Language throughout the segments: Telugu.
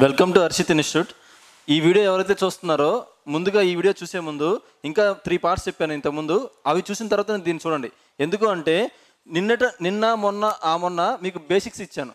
Welcome to Harshit institute. ఈ వీడియో ఎవరైతే చూస్తున్నారో ముందుగా ఈ వీడియో చూసే ముందు ఇంకా 3 పార్ట్స్ చెప్పాను ఇంతకుముందు. అవి చూసిన తర్వాత దీన్ని చూడండి. ఎందుకు అంటే నిన్న మొన్న మీకు బేసిక్స్ ఇచ్చాను.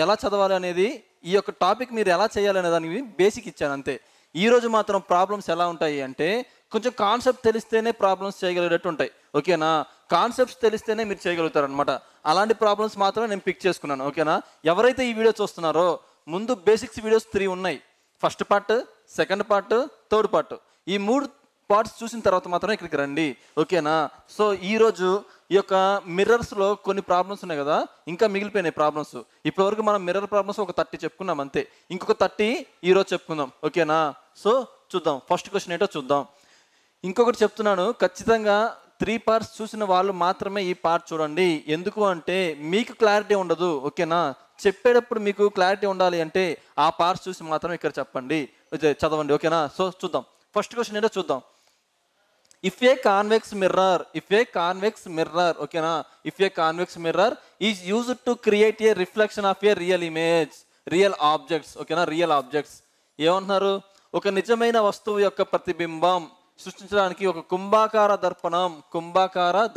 ఎలా చదవాలి అనేది, ఈ యొక్క టాపిక్ మీరు ఎలా చేయాలనే దానికి బేసిక్ ఇచ్చాను అంతే. ఈరోజు మాత్రం ప్రాబ్లమ్స్ ఎలా ఉంటాయి అంటే కొంచెం కాన్సెప్ట్ తెలిస్తేనే ప్రాబ్లమ్స్ చేయగలిగేటట్టు ఉంటాయి. ఓకేనా? కాన్సెప్ట్స్ తెలిస్తేనే మీరు చేయగలుగుతారు అనమాట. అలాంటి ప్రాబ్లమ్స్ మాత్రమే నేను పిక్ చేసుకున్నాను. ఓకేనా? ఎవరైతే ఈ వీడియో చూస్తున్నారో ముందు బేసిక్స్ వీడియోస్ 3 ఉన్నాయి. First part, second part, third part. ఈ 3 పార్ట్స్ చూసిన తర్వాత మాత్రమే ఇక్కడికి రండి. ఓకేనా? సో ఈరోజు ఈ యొక్క మిర్రర్స్లో కొన్ని ప్రాబ్లమ్స్ ఉన్నాయి కదా, ఇంకా మిగిలిపోయినాయి ప్రాబ్లమ్స్. ఇప్పటివరకు మనం మిర్రర్ ప్రాబ్లమ్స్ ఒక 30 చెప్పుకున్నాం అంతే. ఇంకొక 30 ఈరోజు చెప్పుకుందాం. ఓకేనా? సో చూద్దాం, ఫస్ట్ క్వశ్చన్ ఏంటో చూద్దాం. ఇంకొకటి చెప్తున్నాను, ఖచ్చితంగా 3 పార్ట్స్ చూసిన వాళ్ళు మాత్రమే ఈ పార్ట్ చూడండి. ఎందుకు అంటే మీకు క్లారిటీ ఉండదు. ఓకేనా? చెప్పేటప్పుడు మీకు క్లారిటీ ఉండాలి అంటే ఆ పార్ట్స్ చూసి మాత్రం ఇక్కడ చెప్పండి, చదవండి. ఓకేనా? సో చూద్దాం, ఫస్ట్ క్వశ్చన్ ఏంటో చూద్దాం. ఇఫ్ ఏ కాన్వెక్స్ మిర్రర్, ఓకేనా, if A convex mirror is used to create a reflection of A real objects. ఓకేనా? రియల్ ఆబ్జెక్ట్స్ ఏమంటున్నారు? ఒక నిజమైన వస్తువు యొక్క ప్రతిబింబం సృష్టించడానికి ఒక కుంభాకార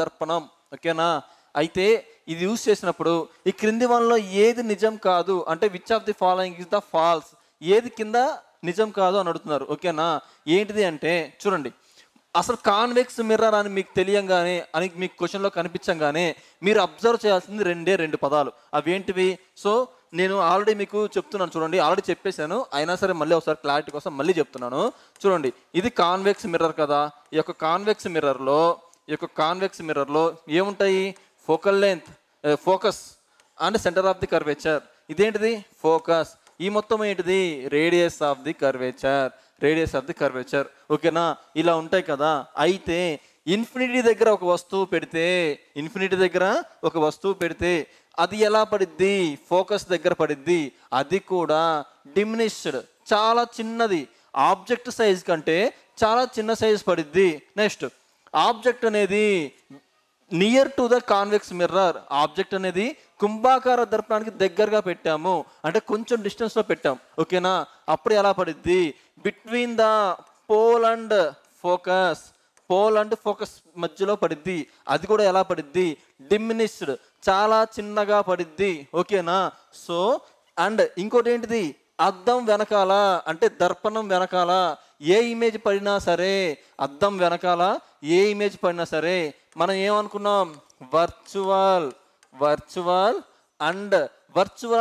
దర్పణం. ఓకేనా? అయితే ఇది యూజ్ చేసినప్పుడు ఈ క్రింది వన్లో ఏది నిజం కాదు అంటే which of the following is the false, ఏది కింద నిజం కాదు అని అడుగుతున్నారు. ఓకేనా? ఏంటిది అంటే చూడండి, అసలు కాన్వెక్స్ మిర్రర్ అని మీకు తెలియంగానే, అని మీకు క్వశ్చన్లో కనిపించగానే మీరు అబ్జర్వ్ చేయాల్సింది 2 పదాలు. అవి ఏంటివి? సో నేను ఆల్రెడీ మీకు చెప్తున్నాను చూడండి, ఆల్రెడీ చెప్పేశాను, అయినా సరే మళ్ళీ ఒకసారి క్లారిటీ కోసం మళ్ళీ చెప్తున్నాను. చూడండి, ఇది కాన్వెక్స్ మిర్రర్ కదా. ఈ యొక్క కాన్వెక్స్ మిర్రర్లో ఏముంటాయి? Focal length, focus and centre of the curvature. ఇదేంటిది? ఫోకస్. ఈ మొత్తం ఏంటిది? Radius of the curvature. ఓకేనా? ఇలా ఉంటాయి కదా. అయితే ఇన్ఫినిటీ దగ్గర ఒక వస్తువు పెడితే అది ఎలా పడిద్ది? ఫోకస్ దగ్గర పడిద్ది. అది కూడా డిమినిష్డ్, చాలా చిన్నది. ఆబ్జెక్ట్ సైజ్ కంటే చాలా చిన్న సైజ్ పడిద్ది. నెక్స్ట్, ఆబ్జెక్ట్ అనేది near to the convex mirror. Object అనేది కుంభాకార దర్పణానికి దగ్గరగా పెట్టాము అంటే కొంచెం డిస్టెన్స్లో పెట్టాం. ఓకేనా? అప్పుడు ఎలా పడిద్ది? Between the pole and focus మధ్యలో పడిద్ది. అది కూడా ఎలా పడిద్ది? డిమినిష్డ్, చాలా చిన్నగా పడిద్ది. ఓకేనా? సో అండ్ ఇంకోటి ఏంటిది? అద్దం వెనకాల అంటే దర్పణం వెనకాల ఏ ఇమేజ్ పడినా సరే, అద్దం వెనకాల ఏ ఇమేజ్ పడినా సరే మనం ఏమనుకున్నాం? వర్చువల్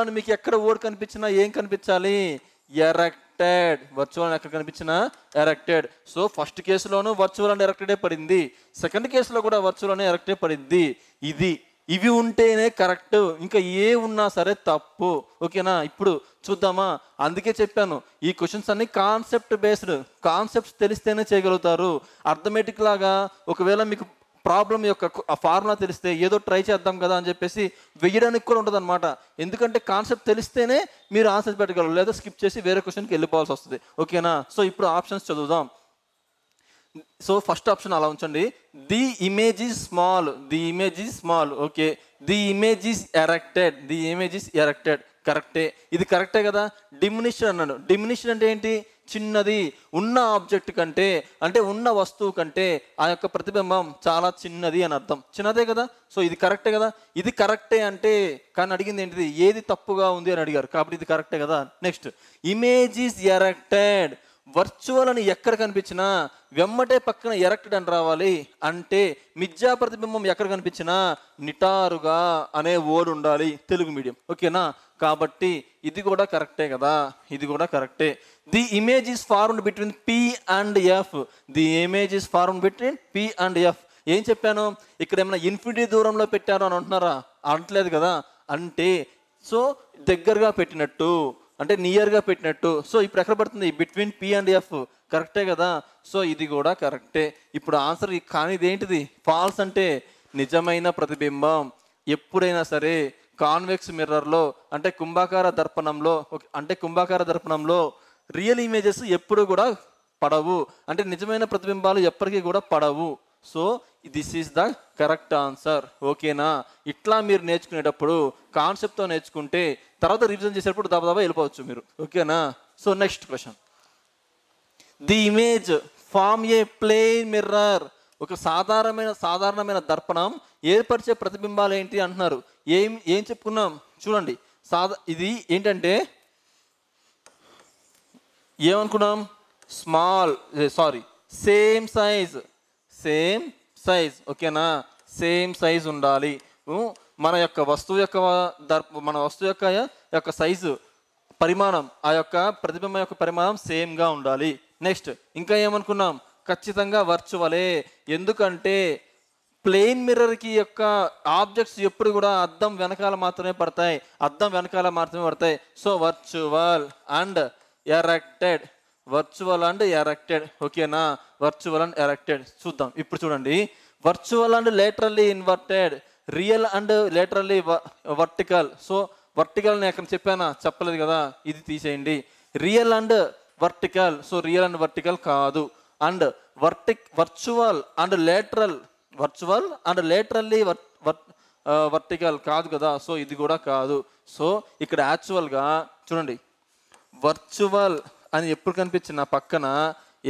అని మీకు ఎక్కడ వర్డ్ కనిపించినా ఏం కనిపించాలి? ఎరెక్టెడ్. వర్చువల్ అని ఎక్కడ కనిపించినా ఎరెక్టెడ్. సో ఫస్ట్ కేసులోనూ వర్చువల్ అండ్ ఎరెక్టెడే పడింది, సెకండ్ కేసులో కూడా వర్చువల్ అనే ఎరెక్టే పడింది. ఇవి ఉంటేనే కరెక్ట్, ఇంకా ఏ ఉన్నా సరే తప్పు. ఓకేనా? ఇప్పుడు చూద్దామా? అందుకే చెప్పాను, ఈ క్వశ్చన్స్ అన్ని కాన్సెప్ట్ బేస్డ్. కాన్సెప్ట్స్ తెలిస్తేనే చేయగలుగుతారు. అర్థమెటిక్ లాగా ఒకవేళ మీకు ప్రాబ్లం యొక్క ఫార్ములా తెలిస్తే ఏదో ట్రై చేద్దాం కదా అని చెప్పేసి వెయ్యడానికి కూడా ఉంటుంది అనమాట. ఎందుకంటే కాన్సెప్ట్ తెలిస్తేనే మీరు ఆన్సర్ పెట్టగలరు, లేదా స్కిప్ చేసి వేరే క్వశ్చన్కి వెళ్ళిపోవాల్సి వస్తుంది. ఓకేనా? సో ఇప్పుడు ఆప్షన్స్ చదువుదాం. సో ఫస్ట్ ఆప్షన్ అలా ఉంచండి. The image is small. Okay, the image is erected. కరెక్టే, ఇది కరెక్టే కదా. డిమినిషన్ అన్నాడు. డిమినిషన్ అంటే ఏంటి? చిన్నది. ఉన్న ఆబ్జెక్ట్ కంటే అంటే ఉన్న వస్తువు కంటే ఆ యొక్క ప్రతిబింబం చాలా చిన్నది అని అర్థం. చిన్నదే కదా. సో ఇది కరెక్టే కదా. ఇది కరెక్టే అంటే, కానీ అడిగింది ఏంటిది? ఏది తప్పుగా ఉంది అని అడిగారు, కాబట్టి ఇది కరెక్టే కదా. Next, image is erected. Virtual అని ఎక్కడ కనిపించినా వెమ్మటే పక్కన ఎరెక్టెడ్ అని రావాలి. అంటే మిథ్యా ప్రతిబింబం ఎక్కడ కనిపించినా నిటారుగా అనే వర్డ్ ఉండాలి, తెలుగు మీడియం. ఓకేనా? కాబట్టి ఇది కూడా కరెక్టే కదా. ఇది కూడా కరెక్టే. The image is formed between P and F. ఏం చెప్పాను? ఇక్కడ ఏమైనా ఇన్ఫినిటీ దూరంలో పెట్టారు అని అంటున్నారా? అనట్లేదు కదా. అంటే సో దగ్గరగా పెట్టినట్టు అంటే నియర్గా పెట్టినట్టు. సో ఇప్పుడు ఎక్కడ పడుతుంది? Between P and F. కరెక్టే కదా. సో ఇది కూడా కరెక్టే. ఇప్పుడు ఆన్సర్ కానీ ఇదేంటిది? ఫాల్స్. అంటే నిజమైన ప్రతిబింబం ఎప్పుడైనా సరే కాన్వెక్స్ మిర్రర్లో అంటే కుంభాకార దర్పణంలో రియల్ ఇమేజెస్ ఎప్పుడు కూడా పడవు. అంటే నిజమైన ప్రతిబింబాలు ఎప్పటికీ కూడా పడవు. So this is the correct answer. ఓకేనా? ఇట్లా మీరు నేర్చుకునేటప్పుడు కాన్సెప్ట్తో నేర్చుకుంటే తర్వాత రివిజన్ చేసేటప్పుడు దబదబా వెళ్ళిపోవచ్చు మీరు. ఓకేనా? So next question, the image form a plane mirror. ఒక సాధారణమైన దర్పణం ఏర్పరిచే ప్రతిబింబాలు ఏంటి అంటున్నారు. ఏం చెప్పుకున్నాం చూడండి. ఇది ఏంటంటే ఏమనుకున్నాం, సేమ్ సైజ్. ఓకేనా? సేమ్ సైజ్ ఉండాలి. మన యొక్క వస్తువు యొక్క సైజు పరిమాణం, ఆ యొక్క ప్రతిబింబం యొక్క పరిమాణం సేమ్గా ఉండాలి. నెక్స్ట్ ఇంకా ఏమనుకున్నాం, ఖచ్చితంగా వర్చువలే. ఎందుకంటే ప్లెయిన్ మిర్రర్కి యొక్క ఆబ్జెక్ట్స్ ఎప్పుడు కూడా అద్దం వెనకాల మాత్రమే పడతాయి. So virtual and erected. ఓకేనా? వర్చువల్ అండ్ ఎరెక్టెడ్ చూద్దాం. ఇప్పుడు చూడండి, virtual and laterally inverted, real and laterally vertical. So vertical నేను ఎక్కడ చెప్పలేదు కదా, ఇది తీసేయండి. Real and vertical, so real and vertical కాదు. And virtual and laterally vertical కాదు కదా, సో ఇది కూడా కాదు. సో ఇక్కడ యాక్చువల్గా చూడండి, వర్చువల్ అని ఎప్పుడు కనిపించిన పక్కన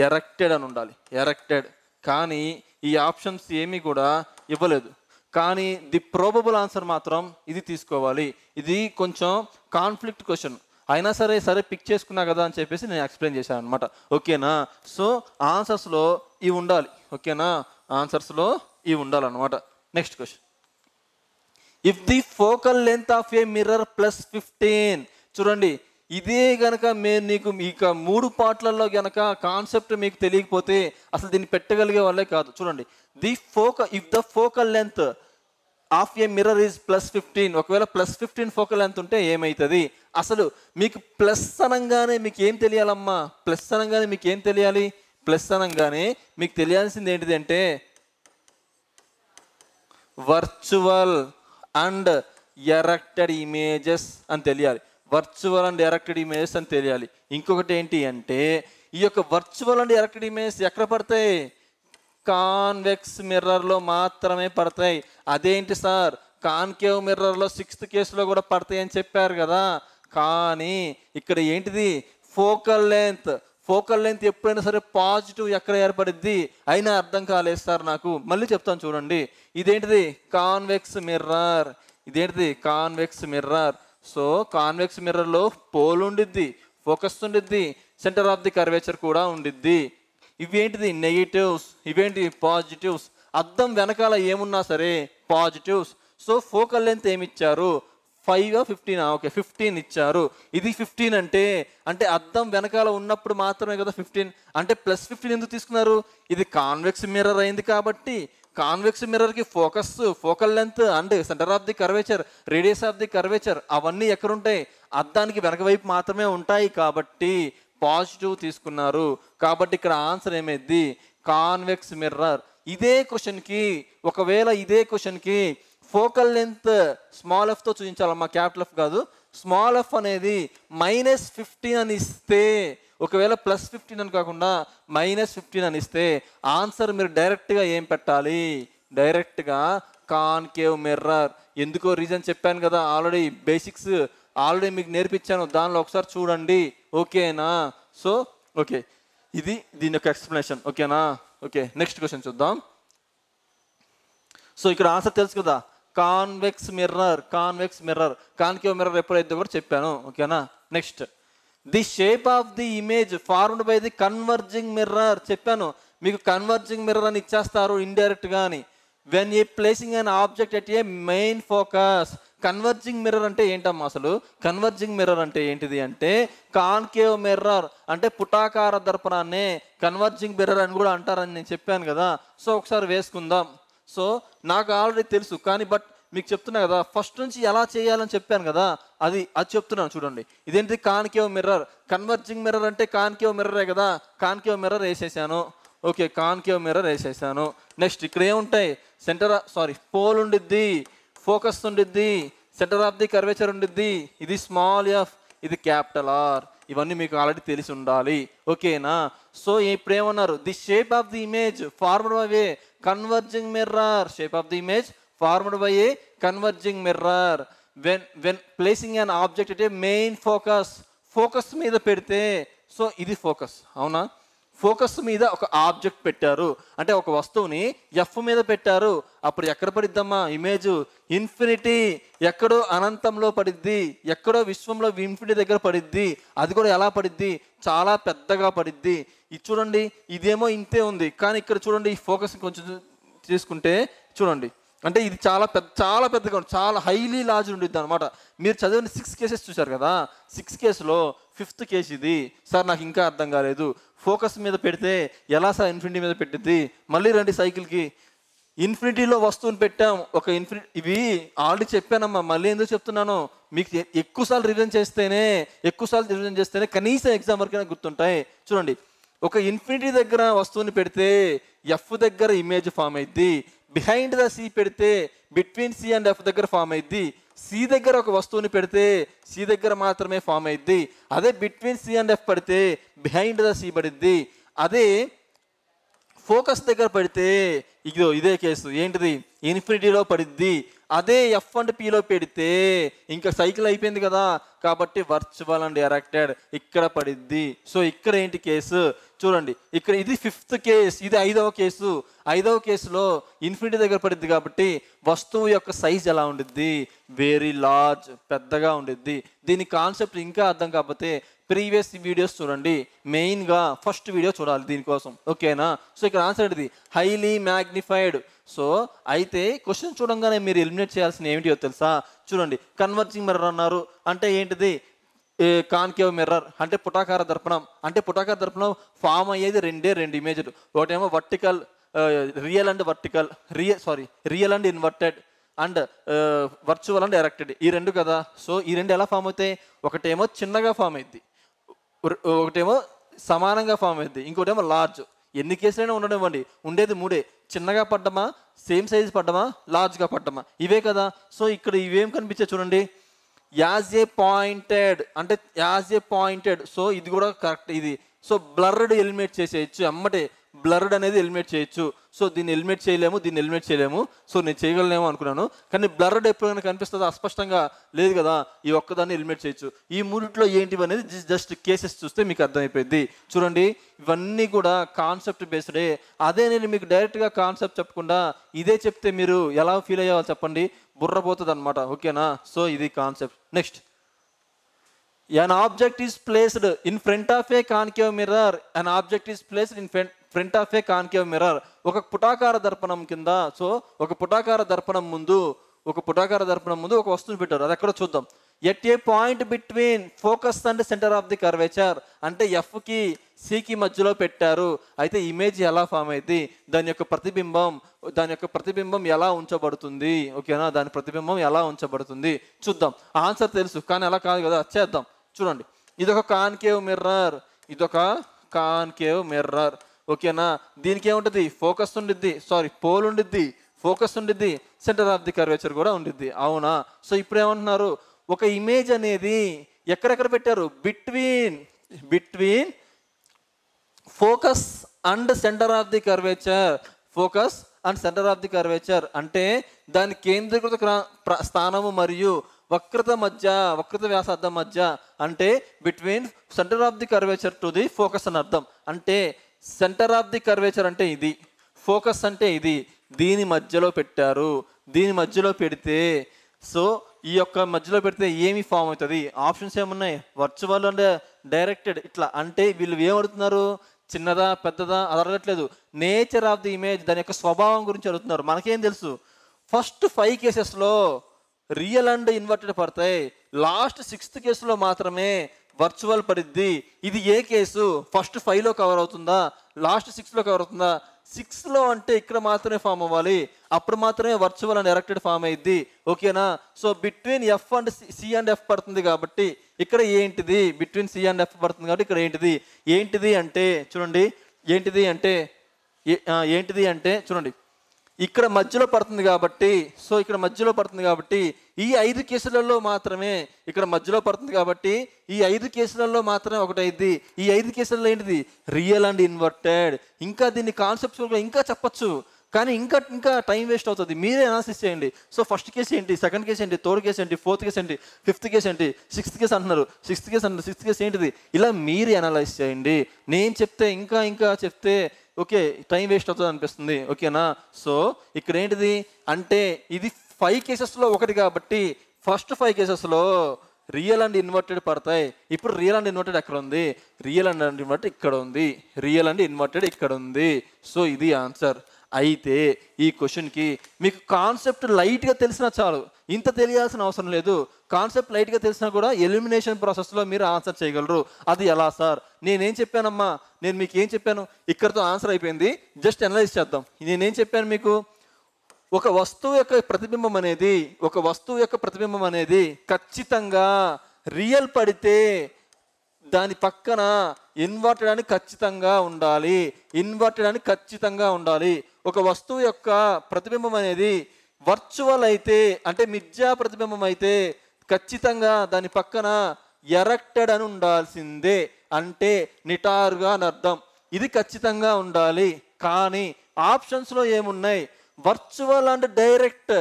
ఎరెక్టెడ్ అని ఉండాలి, ఎరెక్టెడ్. కానీ ఈ ఆప్షన్స్ ఏమీ కూడా ఇవ్వలేదు. కానీ ది ప్రోబబుల్ ఆన్సర్ మాత్రం ఇది తీసుకోవాలి. ఇది కొంచెం కాన్ఫ్లిక్ట్ క్వశ్చన్ అయినా సరే పిక్ చేసుకున్నా కదా అని చెప్పేసి నేను ఎక్స్ప్లెయిన్ చేశాను అనమాట. ఓకేనా? సో ఆన్సర్స్లో ఇవి ఉండాలి. ఓకేనా? ఆన్సర్స్లో ఇవి ఉండాలన్నమాట. Next question, if the focal length of a mirror +15. చూడండి, ఇదే గనక నీకు ఇక 3 పార్ట్లలో గనక కాన్సెప్ట్ మీకు తెలియకపోతే అసలు దీన్ని పెట్టగలిగే వాళ్ళే కాదు. చూడండి, if the focal length of a mirror is +15, ఒకవేళ +15 ఫోకల్ లెంత్ ఉంటే ఏమవుతుంది? అసలు మీకు ప్లస్ అనగానే మీకు ఏం తెలియాలమ్మా? ప్లస్ అనగానే మీకు తెలియాల్సింది ఏంటిది అంటే వర్చువల్ అండ్ ఎరెక్టెడ్ ఇమేజెస్ అని తెలియాలి. ఇంకొకటి ఏంటి అంటే ఈ యొక్క వర్చువల్ అండ్ ఎరెక్టెడ్ ఇమేజెస్ ఎక్కడ పడతాయి? కాన్వెక్స్ మిర్రర్లో మాత్రమే పడతాయి. అదేంటి సార్, కాన్కేవ్ మిర్రర్లో 6th కేసులో కూడా పడతాయి అని చెప్పారు కదా. కానీ ఇక్కడ ఏంటిది, ఫోకల్ లెంత్ ఎప్పుడైనా సరే పాజిటివ్ ఎక్కడ ఏర్పడిద్ది అయినా అర్థం కాలేదు సార్ నాకు. మళ్ళీ చెప్తాను చూడండి, ఇదేంటిది కాన్వెక్స్ మిర్రర్. సో కాన్వెక్స్ మిర్రర్లో పోల్ ఉండిద్ది, ఫోకస్ ఉండిద్ది, సెంటర్ ఆఫ్ ది కర్వేచర్ కూడా ఉండిద్ది. ఇవేంటిది నెగిటివ్స్, ఇవేంటి పాజిటివ్స్. అద్దం వెనకాల ఏమున్నా సరే పాజిటివ్స్. సో ఫోకల్ లెంత్ ఏమిచ్చారు? 5 15? ఓకే, 15 ఇచ్చారు. ఇది 15 అంటే అద్దం వెనకాల ఉన్నప్పుడు మాత్రమే కదా 15. అంటే +15 ఎందుకు తీసుకున్నారు? ఇది కాన్వెక్స్ మిర్రర్ అయింది కాబట్టి కాన్వెక్స్ మిర్రర్కి focal length and centre of the curvature, radius of the curvature అవన్నీ ఎక్కడుంటాయి? అద్దానికి వెనక వైపు మాత్రమే ఉంటాయి కాబట్టి పాజిటివ్ తీసుకున్నారు. కాబట్టి ఇక్కడ ఆన్సర్ ఏమైంది? Convex mirror. ఒకవేళ ఇదే క్వశ్చన్కి ఫోకల్ లెంత్ స్మాల్ ఎఫ్తో చూపించాలమ్మా, క్యాపిటల్ ఎఫ్ కాదు. స్మాల్ ఎఫ్ అనేది -15 అని ఇస్తే, ఒకవేళ +15 అని కాకుండా -15 అని ఇస్తే ఆన్సర్ మీరు డైరెక్ట్గా ఏం పెట్టాలి? డైరెక్ట్గా కాన్కేవ్ మిర్రర్. ఎందుకో రీజన్ చెప్పాను కదా, ఆల్రెడీ బేసిక్స్ మీకు నేర్పించాను, దానిలో ఒకసారి చూడండి. ఓకేనా? సో ఓకే, ఇది దీని యొక్క ఎక్స్ప్లెనేషన్. ఓకేనా? ఓకే, నెక్స్ట్ క్వశ్చన్ చూద్దాం. సో ఇక్కడ ఆన్సర్ తెలుసు కదా, కాన్వెక్స్ మిర్రర్. కాన్కేవ్ మిర్రర్ ఎప్పుడైతే కూడా చెప్పాను. ఓకేనా? Next, the shape of the image formed by the converging mirror. చెప్పాను మీకు, కన్వర్జింగ్ మిర్రర్ అని ఇచ్చేస్తారు ఇండైరెక్ట్గా అని. When a placing an object at a main focus. Converging mirror అంటే ఏంటమ్మా? అసలు కన్వర్జింగ్ మిర్రర్ అంటే ఏంటిది అంటే, కాన్కేవ్ మిర్రర్ అంటే పుటాకార దర్పణాన్ని కన్వర్జింగ్ మిర్రర్ అని కూడా అంటారని నేను చెప్పాను కదా. సో ఒకసారి వేసుకుందాం. సో నాకు ఆల్రెడీ తెలుసు, కానీ బట్ మీకు చెప్తున్నా కదా, ఫస్ట్ నుంచి ఎలా చేయాలని చెప్పాను కదా, అది చెప్తున్నాను చూడండి. ఇదేంటి? Concave mirror. కన్వర్జింగ్ మిర్రర్ అంటే కాన్కేవ్ మిర్రరే కదా. కాన్కేవ్ మిర్రర్ వేసేసాను. ఓకే, కాన్కేవ్ మిర్రర్ వేసేసాను. నెక్స్ట్ ఇక్కడ ఏముంటాయి? పోల్ ఉండిద్ది, ఫోకస్ ఉండిద్ది, సెంటర్ ఆఫ్ ది కర్వేచర్ ఉండిద్ది. ఇది స్మాల్ ఎఫ్, ఇది క్యాపిటల్ ఆర్. ఇవన్నీ మీకు ఆల్రెడీ తెలిసి ఉండాలి. ఓకేనా? సో ఇప్పుడు ఏమన్నారు? The shape of the image formed by A converging mirror. Shape of the image formed by A converging mirror. When placing an object అంటే మెయిన్ ఫోకస్ మీద పెడితే, సో ఇది ఫోకస్, అవునా? ఫోకస్ మీద ఒక ఆబ్జెక్ట్ పెట్టారు అంటే ఒక వస్తువుని ఎఫ్ మీద పెట్టారు, అప్పుడు ఎక్కడ పడిద్దమ్మా ఇమేజ్? ఇన్ఫినిటీ, ఎక్కడో అనంతంలో పడిద్ది, ఎక్కడో విశ్వంలో ఇన్ఫినిటీ దగ్గర పడిద్ది. అది కూడా ఎలా పడిద్ది? చాలా పెద్దగా పడిద్ది. ఇది చూడండి, ఇదేమో ఇంతే ఉంది, కానీ ఇక్కడ చూడండి ఈ ఫోకస్ కొంచెం తీసుకుంటే చూడండి, అంటే ఇది చాలా పెద్దగా ఉంది, చాలా హైలీ లార్జ్ ఉండిద్ది అనమాట. మీరు చదివిన 6 కేసెస్ చూశారు కదా, 6 కేసులో 5th కేసు ఇది. సార్ నాకు ఇంకా అర్థం కాలేదు, ఫోకస్ మీద పెడితే ఎలా సార్ ఇన్ఫినిటీ మీద పెట్టిద్ది? మళ్ళీ రండి సైకిల్కి. ఇన్ఫినిటీలో వస్తువుని పెట్టాం, ఒక ఇవి ఆల్రెడీ చెప్పానమ్మా, మళ్ళీ ఎందుకు చెప్తున్నాను? మీకు ఎక్కువసార్లు రివిజన్ చేస్తేనే కనీసం ఎగ్జామ్ వరకైనా గుర్తుంటాయి. చూడండి, ఒక ఇన్ఫినిటీ దగ్గర వస్తువుని పెడితే ఎఫ్ దగ్గర ఇమేజ్ ఫామ్ అయింది. బిహైండ్ ద సి పెడితే బిట్వీన్ సి అండ్ ఎఫ్ దగ్గర ఫామ్ అయింది. సి దగ్గర ఒక వస్తువుని పెడితే సి దగ్గర మాత్రమే ఫామ్ అయింది. అదే బిట్వీన్ సి అండ్ ఎఫ్ పడితే బిహైండ్ ద సి పడిద్ది. అదే ఫోకస్ దగ్గర పడితే ఇదే కేసు, ఏంటిది? ఇన్ఫినిటీలో పడిద్ది. అదే ఎఫ్ అండ్ పిలో పెడితే ఇంకా సైకిల్ అయిపోయింది కదా, కాబట్టి వర్చువల్ అండ్ డైరెక్టెడ్ ఇక్కడ పడిద్ది. సో ఇక్కడ ఏంటి కేసు చూడండి, ఇక్కడ ఇది 5th కేసు, ఇది 5వ కేసు. 5వ కేసులో ఇన్ఫినిటీ దగ్గర పడిద్ది కాబట్టి వస్తువు యొక్క సైజ్ ఎలా ఉండిద్ది? వెరీ లార్జ్, పెద్దగా ఉండిద్ది. దీని కాన్సెప్ట్ ఇంకా అర్థం కాకపోతే ప్రీవియస్ వీడియోస్ చూడండి, మెయిన్గా ఫస్ట్ వీడియో చూడాలి దీనికోసం, ఓకేనా? సో ఇక్కడ ఆన్సర్ ఏంటిది? Highly magnified. సో అయితే క్వశ్చన్ చూడంగానే మీరు ఎలిమినేట్ చేయాల్సిన ఏమిటో తెలుసా? చూడండి, కన్వర్జింగ్ మిర్రర్ అన్నారు అంటే ఏంటిది? కాన్కేవ్ మిర్రర్ అంటే పుటాకార దర్పణం. అంటే పుటాకార దర్పణం ఫామ్ అయ్యేది రెండు ఇమేజ్లు, ఒకటేమో vertical, real and inverted, and virtual and directed, ఈ రెండు కదా. సో ఈ రెండు ఎలా ఫామ్ అవుతాయి? ఒకటేమో చిన్నగా ఫామ్ అయింది, ఒకటేమో సమానంగా ఫామ్ అయింది, ఇంకోటేమో లార్జ్. ఎన్ని కేసులైనా ఉండనివ్వండి, ఉండేది 3, చిన్నగా పడ్డమా, సేమ్ సైజ్ పడ్డమా, లార్జ్గా పడ్డమా, ఇవే కదా. సో ఇక్కడ ఇవేం కనిపించే చూడండి, యాజ్ ఏ పాయింటెడ్. సో ఇది కూడా కరెక్ట్ ఇది. సో బ్లర్డ్ ఎలిమినేట్ చేసేయచ్చు, అమ్మటే బ్లర్డ్ అనేది ఎలిమినేట్ చేయొచ్చు. సో దీన్ని ఎలిమినేట్ చేయలేము. సో నేను చేయగలనేమో అనుకున్నాను, కానీ బ్లర్డ్ ఎప్పుడైనా కనిపిస్తుందో? అస్పష్టంగా లేదు కదా, ఈ ఒక్కదాన్ని ఎలిమినేట్ చేయొచ్చు. ఈ మూడిట్లో ఏంటివి అనేది జస్ట్ కేసెస్ చూస్తే మీకు అర్థమైపోయింది. చూడండి, ఇవన్నీ కూడా కాన్సెప్ట్ బేస్డే. అదే నేను మీకు డైరెక్ట్గా కాన్సెప్ట్ చెప్పకుండా ఇదే చెప్తే మీరు ఎలా ఫీల్ అయ్యేవాళ్ళు చెప్పండి? బుర్రపోతుంది అనమాట, ఓకేనా? సో ఇది concept. Next, an object is placed in front of a concave mirror. ఒక పుటాకార దర్పణం కింద, సో ఒక పుటాకార దర్పణం ముందు ఒక వస్తువుని పెట్టారు, అది ఎక్కడో చూద్దాం. At a point between focus and centre of the curvature అంటే ఎఫ్కి సికి మధ్యలో పెట్టారు. అయితే ఇమేజ్ ఎలా ఫామ్ అయింది? దాని యొక్క ప్రతిబింబం ఎలా ఉంచబడుతుంది? ఓకేనా, దాని ప్రతిబింబం ఎలా ఉంచబడుతుంది చూద్దాం. ఆన్సర్ తెలుసు కానీ అలా కాదు కదా, చేద్దాం. చూడండి, ఇదొక కాన్కేవ్ మిర్రర్, ఓకేనా? దీనికి ఏముంటుంది? పోల్ ఉండిద్ది, ఫోకస్ ఉండిద్ది, సెంటర్ ఆఫ్ ది కర్వేచర్ కూడా ఉండిద్ది, అవునా? సో ఇప్పుడు ఏమంటున్నారు? ఒక ఇమేజ్ అనేది ఎక్కడెక్కడ పెట్టారు? Between focus and centre of the curvature. అంటే దాని కేంద్రీకృత స్థానము మరియు వక్రత వ్యాసార్థం మధ్య, అంటే between centre of the curvature to the focus అని అర్థం. అంటే సెంటర్ ఆఫ్ ది కర్వేచర్ అంటే ఇది, ఫోకస్ అంటే ఇది, దీని మధ్యలో పెట్టారు. దీని మధ్యలో పెడితే, సో ఈ యొక్క మధ్యలో పెడితే ఏమి ఫామ్ అవుతుంది? ఆప్షన్స్ ఏమున్నాయి? Virtual and directed. ఇట్లా అంటే వీళ్ళు ఏమడుతున్నారు? చిన్నదా పెద్దదా అది అడగట్లేదు, నేచర్ ఆఫ్ ది ఇమేజ్, దాని యొక్క స్వభావం గురించి అడుగుతున్నారు. మనకేం తెలుసు? ఫస్ట్ 5 కేసెస్లో రియల్ అండ్ ఇన్వర్టెడ్ పడతాయి, లాస్ట్ 6th కేసులో మాత్రమే వర్చువల్ పడిద్ది. ఇది ఏ కేసు? ఫస్ట్ 5లో కవర్ అవుతుందా, లాస్ట్ 6లో కవర్ అవుతుందా? 6లో అంటే ఇక్కడ మాత్రమే ఫామ్ అవ్వాలి, అప్పుడు మాత్రమే వర్చువల్ అండ్ డైరెక్టెడ్ ఫామ్ అయ్యిద్ది, ఓకేనా? So between F and C and F పడుతుంది కాబట్టి ఇక్కడ ఏంటిది? బిట్వీన్ సి అండ్ ఎఫ్ పడుతుంది కాబట్టి ఇక్కడ ఏంటిది అంటే చూడండి, ఏంటిది అంటే చూడండి, ఇక్కడ మధ్యలో పడుతుంది కాబట్టి, సో ఇక్కడ మధ్యలో పడుతుంది కాబట్టి ఈ 5 కేసులలో మాత్రమే ఇక్కడ మధ్యలో పడుతుంది కాబట్టి ఈ 5 కేసులలో మాత్రమే ఒకటైద్ది. ఈ 5 కేసులలో ఏంటిది? Real and inverted. ఇంకా దీన్ని కాన్సెప్ట్స్ ఇంకా చెప్పచ్చు, కానీ ఇంకా ఇంకా టైం వేస్ట్ అవుతుంది. మీరే అనాలిసిస్ చేయండి. సో ఫస్ట్ కేసు ఏంటి, సెకండ్ కేసు ఏంటి, థర్డ్ కేసు ఏంటి, ఫోర్త్ కేసు ఏంటి, ఫిఫ్త్ కేసు ఏంటి, సిక్స్త్ కేసు అంటున్నారు, సిక్స్త్ కేసు ఏంటిది, ఇలా మీరు అనలైజ్ చేయండి. నేను చెప్తే ఇంకా ఇంకా చెప్తే ఓకే టైం వేస్ట్ అవుతుంది అనిపిస్తుంది. ఓకేనా? సో ఇక్కడ ఏంటిది అంటే ఇది 5 కేసెస్లో ఒకటి కాబట్టి ఫస్ట్ 5 కేసెస్లో రియల్ అండ్ ఇన్వర్టెడ్ పడతాయి. ఇప్పుడు రియల్ అండ్ ఇన్వర్టెడ్ ఎక్కడ ఉంది, రియల్ అండ్ ఇన్వర్టెడ్ ఇక్కడ ఉంది, రియల్ అండ్ ఇన్వర్టెడ్ ఇక్కడ ఉంది. సో ఇది ఆన్సర్. అయితే ఈ క్వశ్చన్కి మీకు కాన్సెప్ట్ లైట్గా తెలిసినా చాలు, ఇంత తెలియాల్సిన అవసరం లేదు. కాన్సెప్ట్ లైట్గా తెలిసినా కూడా ఎలిమినేషన్ ప్రాసెస్లో మీరు ఆన్సర్ చేయగలరు. అది ఎలా సార్? నేనేం చెప్పానమ్మా, నేను మీకు ఏం చెప్పాను, ఇక్కడతో ఆన్సర్ అయిపోయింది. జస్ట్ అనలైజ్ చేద్దాం. నేనేం చెప్పాను మీకు, ఒక వస్తువు యొక్క ప్రతిబింబం అనేది ఖచ్చితంగా రియల్ పడితే దాని పక్కన ఇన్వర్టెడ్ అని ఖచ్చితంగా ఉండాలి. ఒక వస్తువు యొక్క ప్రతిబింబం అనేది వర్చువల్ అయితే అంటే మిథ్యా ప్రతిబింబం అయితే ఖచ్చితంగా దాని పక్కన ఎరెక్టెడ్ అని ఉండాల్సిందే, అంటే నిటారుగా అని అర్థం. ఇది ఖచ్చితంగా ఉండాలి. కానీ ఆప్షన్స్లో ఏమున్నాయి, వర్చువల్ అండ్ డైరెక్ట్.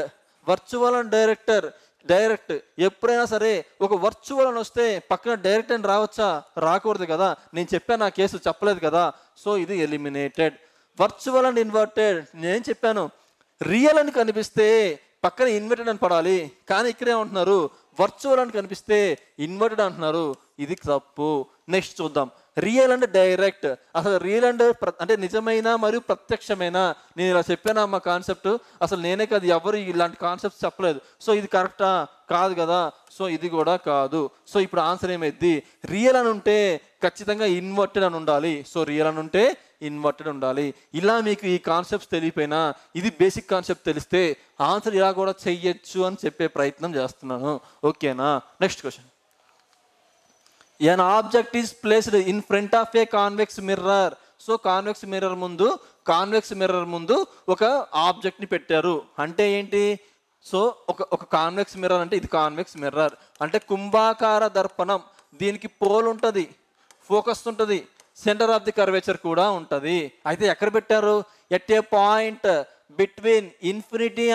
ఎప్పుడైనా సరే ఒక వర్చువల్ అని వస్తే పక్కన డైరెక్ట్ అని రావచ్చా? రాకూడదు కదా. నేను చెప్పాను, ఆ కేసు చెప్పలేదు కదా. సో ఇది ఎలిమినేటెడ్. వర్చువల్ అండ్ ఇన్వర్టెడ్, నేను చెప్పాను రియల్ అని కనిపిస్తే పక్కన ఇన్వర్టెడ్ అని పడాలి, కానీ ఇక్కడేమంటున్నారు వర్చువల్ అని కనిపిస్తే ఇన్వర్టెడ్ అంటున్నారు. ఇది తప్పు. నెక్స్ట్ చూద్దాం, రియల్ అండ్ డైరెక్ట్. అసలు రియల్ అండ్ అంటే నిజమైన మరియు ప్రత్యక్షమైన, నేను ఇలా చెప్పానా మా కాన్సెప్ట్? అసలు నేనే కాదు, ఎవరు ఇలాంటి కాన్సెప్ట్స్ చెప్పలేదు. సో ఇది కరెక్టా? కాదు కదా. సో ఇది కూడా కాదు. సో ఇప్పుడు ఆన్సర్ ఏమైంది, రియల్ అని ఉంటే ఖచ్చితంగా ఇన్వర్టెడ్ అని ఉండాలి. సో రియల్ అని ఉంటే ఇన్వర్టెడ్ ఉండాలి. ఇలా మీకు ఈ కాన్సెప్ట్స్ తెలియపోయినా ఇది బేసిక్ కాన్సెప్ట్ తెలిస్తే ఆన్సర్ ఇలా కూడా చెయ్యొచ్చు అని చెప్పే ప్రయత్నం చేస్తున్నాను. ఓకేనా? Next question. An object is placed in front of a convex mirror. So convex mirror ముందు ఒక ఆబ్జెక్ట్ని పెట్టారు. అంటే ఏంటి? సో ఒక కాన్వెక్స్ మిర్రర్ అంటే ఇది కాన్వెక్స్ మిర్రర్ అంటే కుంభాకార దర్పణం. దీనికి పోల్ ఉంటుంది, ఫోకస్ ఉంటుంది, సెంటర్ ఆఫ్ ది కర్వేచర్ కూడా ఉంటుంది. అయితే ఎక్కడ పెట్టారు? At a point between infinity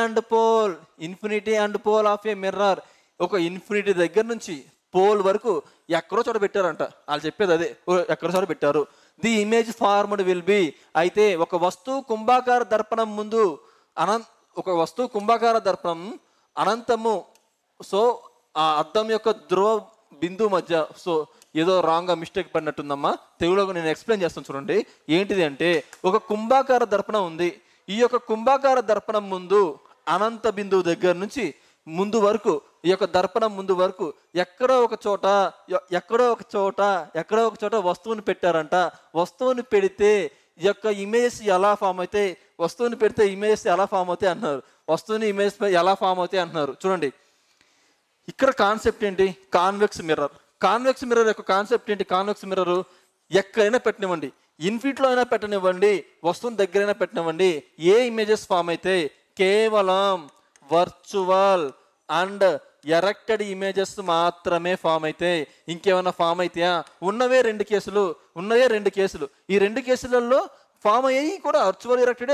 and pole of a mirror. ఒక ఇన్ఫినిటీ దగ్గర నుంచి పోల్ వరకు ఎక్కడో చోట పెట్టారంట. వాళ్ళు చెప్పేది అదే, ఎక్కడో చోట పెట్టారు. The image formed will be. అయితే ఒక వస్తువు కుంభాకార దర్పణం ముందు అనంతము. సో ఆ అద్దం యొక్క ధ్రువ బిందువు మధ్య, సో ఏదో రాంగ్గా మిస్టేక్ పడినట్టుందమ్మా, తెలుగులో నేను ఎక్స్ప్లెయిన్ చేస్తాను చూడండి. ఏంటిది అంటే ఒక కుంభాకార దర్పణం ఉంది. ఈ యొక్క కుంభాకార దర్పణం ముందు అనంత బిందువు దగ్గర నుంచి ముందు వరకు, ఈ యొక్క దర్పణం ముందు వరకు ఎక్కడో ఒక చోట వస్తువుని పెట్టారంట. వస్తువుని పెడితే ఈ యొక్క ఇమేజెస్ ఎలా ఫామ్ అవుతాయి, వస్తువుని పెడితే ఇమేజెస్ ఎలా ఫామ్ అవుతాయి అంటున్నారు. వస్తువుని ఇమేజ్ ఎలా ఫామ్ అవుతాయి అంటున్నారు. చూడండి ఇక్కడ కాన్సెప్ట్ ఏంటి, కాన్వెక్స్ మిర్రర్ యొక్క కాన్సెప్ట్ ఏంటి? కాన్వెక్స్ మిర్రర్ ఎక్కడైనా పెట్టనివ్వండి, ఇన్ఫినిటీలో అయినా పెట్టనివ్వండి, వస్తువుని దగ్గరైనా పెట్టనివ్వండి, ఏ ఇమేజెస్ ఫామ్ అయితే కేవలం వర్చువల్ అండ్ ఎరెక్టెడ్ ఇమేజెస్ మాత్రమే ఫామ్ అయితే. ఇంకేమైనా ఫామ్ అయితాయా? ఉన్నవే రెండు కేసులు. ఈ రెండు కేసులలో ఫామ్ అయ్యి కూడా వర్చువల్ ఎరెక్టెడే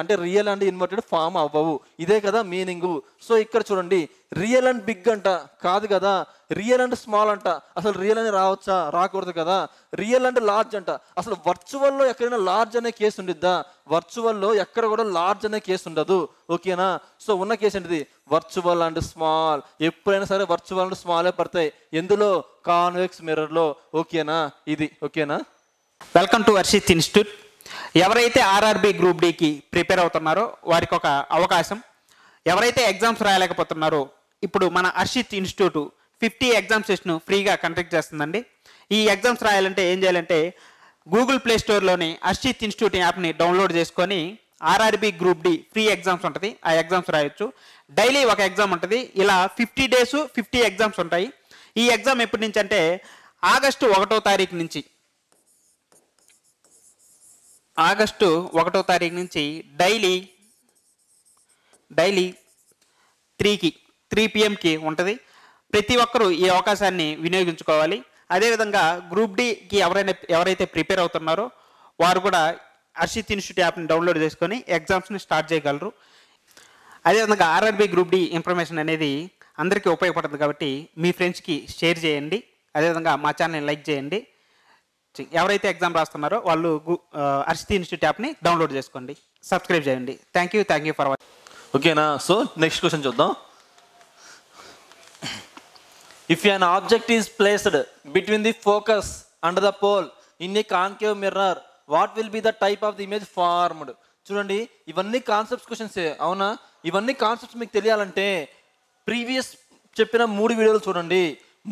అంటే రియల్ అండ్ ఇన్వర్టెడ్ ఫామ్ అవ్వవు. ఇదే కదా మీనింగు. సో ఇక్కడ చూడండి, రియల్ అండ్ బిగ్ అంట, కాదు కదా. రియల్ అండ్ స్మాల్ అంట, అసలు రియల్ అని రావచ్చా? రాకూడదు కదా. రియల్ అండ్ లార్జ్ అంట, అసలు వర్చువల్లో ఎక్కడైనా లార్జ్ అనే కేసు ఉండిద్దా? వర్చువల్లో ఎక్కడ కూడా లార్జ్ అనే కేసు ఉండదు. ఓకేనా? సో ఉన్న కేసు ఏంటిది? Virtual and small. ఎప్పుడైనా సరే వర్చువల్ అండ్ స్మాలే పడతాయి. ఎందులో? కాన్వెక్స్ మిర్రర్లో. ఓకేనా? ఇది ఓకేనా? Welcome to Varshit institute. ఎవరైతే ఆర్ఆర్బి గ్రూప్ డికి ప్రిపేర్ అవుతున్నారో వారికి ఒక అవకాశం. ఎవరైతే ఎగ్జామ్స్ రాయలేకపోతున్నారో ఇప్పుడు మన హర్షిత్ ఇన్స్టిట్యూట్ 50 ఎగ్జామ్ సెషన్ ఫ్రీగా కండక్ట్ చేస్తుందండి. ఈ ఎగ్జామ్స్ రాయాలంటే ఏం చేయాలంటే గూగుల్ ప్లే స్టోర్లోని హర్షిత్ ఇన్స్టిట్యూట్ యాప్ని డౌన్లోడ్ చేసుకొని RRB group D free exams ఉంటుంది, ఆ ఎగ్జామ్స్ రాయొచ్చు. డైలీ ఒక ఎగ్జామ్ ఉంటుంది. ఇలా 50 డేస్ 50 ఎగ్జామ్స్ ఉంటాయి. ఈ ఎగ్జామ్ ఎప్పటి నుంచి అంటే ఆగస్టు 1వ తారీఖు నుంచి డైలీ 3 PM ఉంటుంది. ప్రతి ఒక్కరూ ఈ అవకాశాన్ని వినియోగించుకోవాలి. అదేవిధంగా గ్రూప్ డికి ఎవరైతే ప్రిపేర్ అవుతున్నారో వారు కూడా హర్షిత్ ఇన్స్టిట్యూట్ యాప్ని డౌన్లోడ్ చేసుకొని ఎగ్జామ్స్ని స్టార్ట్ చేయగలరు. అదేవిధంగా ఆర్ఆర్బీ గ్రూప్ డి ఇన్ఫర్మేషన్ అనేది అందరికీ ఉపయోగపడుతుంది కాబట్టి మీ ఫ్రెండ్స్కి షేర్ చేయండి. అదేవిధంగా మా ఛానల్ని లైక్ చేయండి. ఎవరైతే ఎగ్జామ్ రాస్తున్నారో వాళ్ళు హర్షిత్ ఇన్స్టిట్యూట్ యాప్ని డౌన్లోడ్ చేసుకోండి, సబ్స్క్రైబ్ చేయండి. Thank you for watching. ఓకేనా? సో నెక్స్ట్ క్వశ్చన్ చూద్దాం. If an object is placed between the focus and the pole in a concave mirror, what will be the type of the image formed? చూడండి, ఇవన్నీ కాన్సెప్ట్స్ క్వశ్చన్సే, అవునా? ఇవన్నీ కాన్సెప్ట్స్ మీకు తెలియాలంటే ప్రీవియస్ చెప్పిన 3 వీడియోలు చూడండి.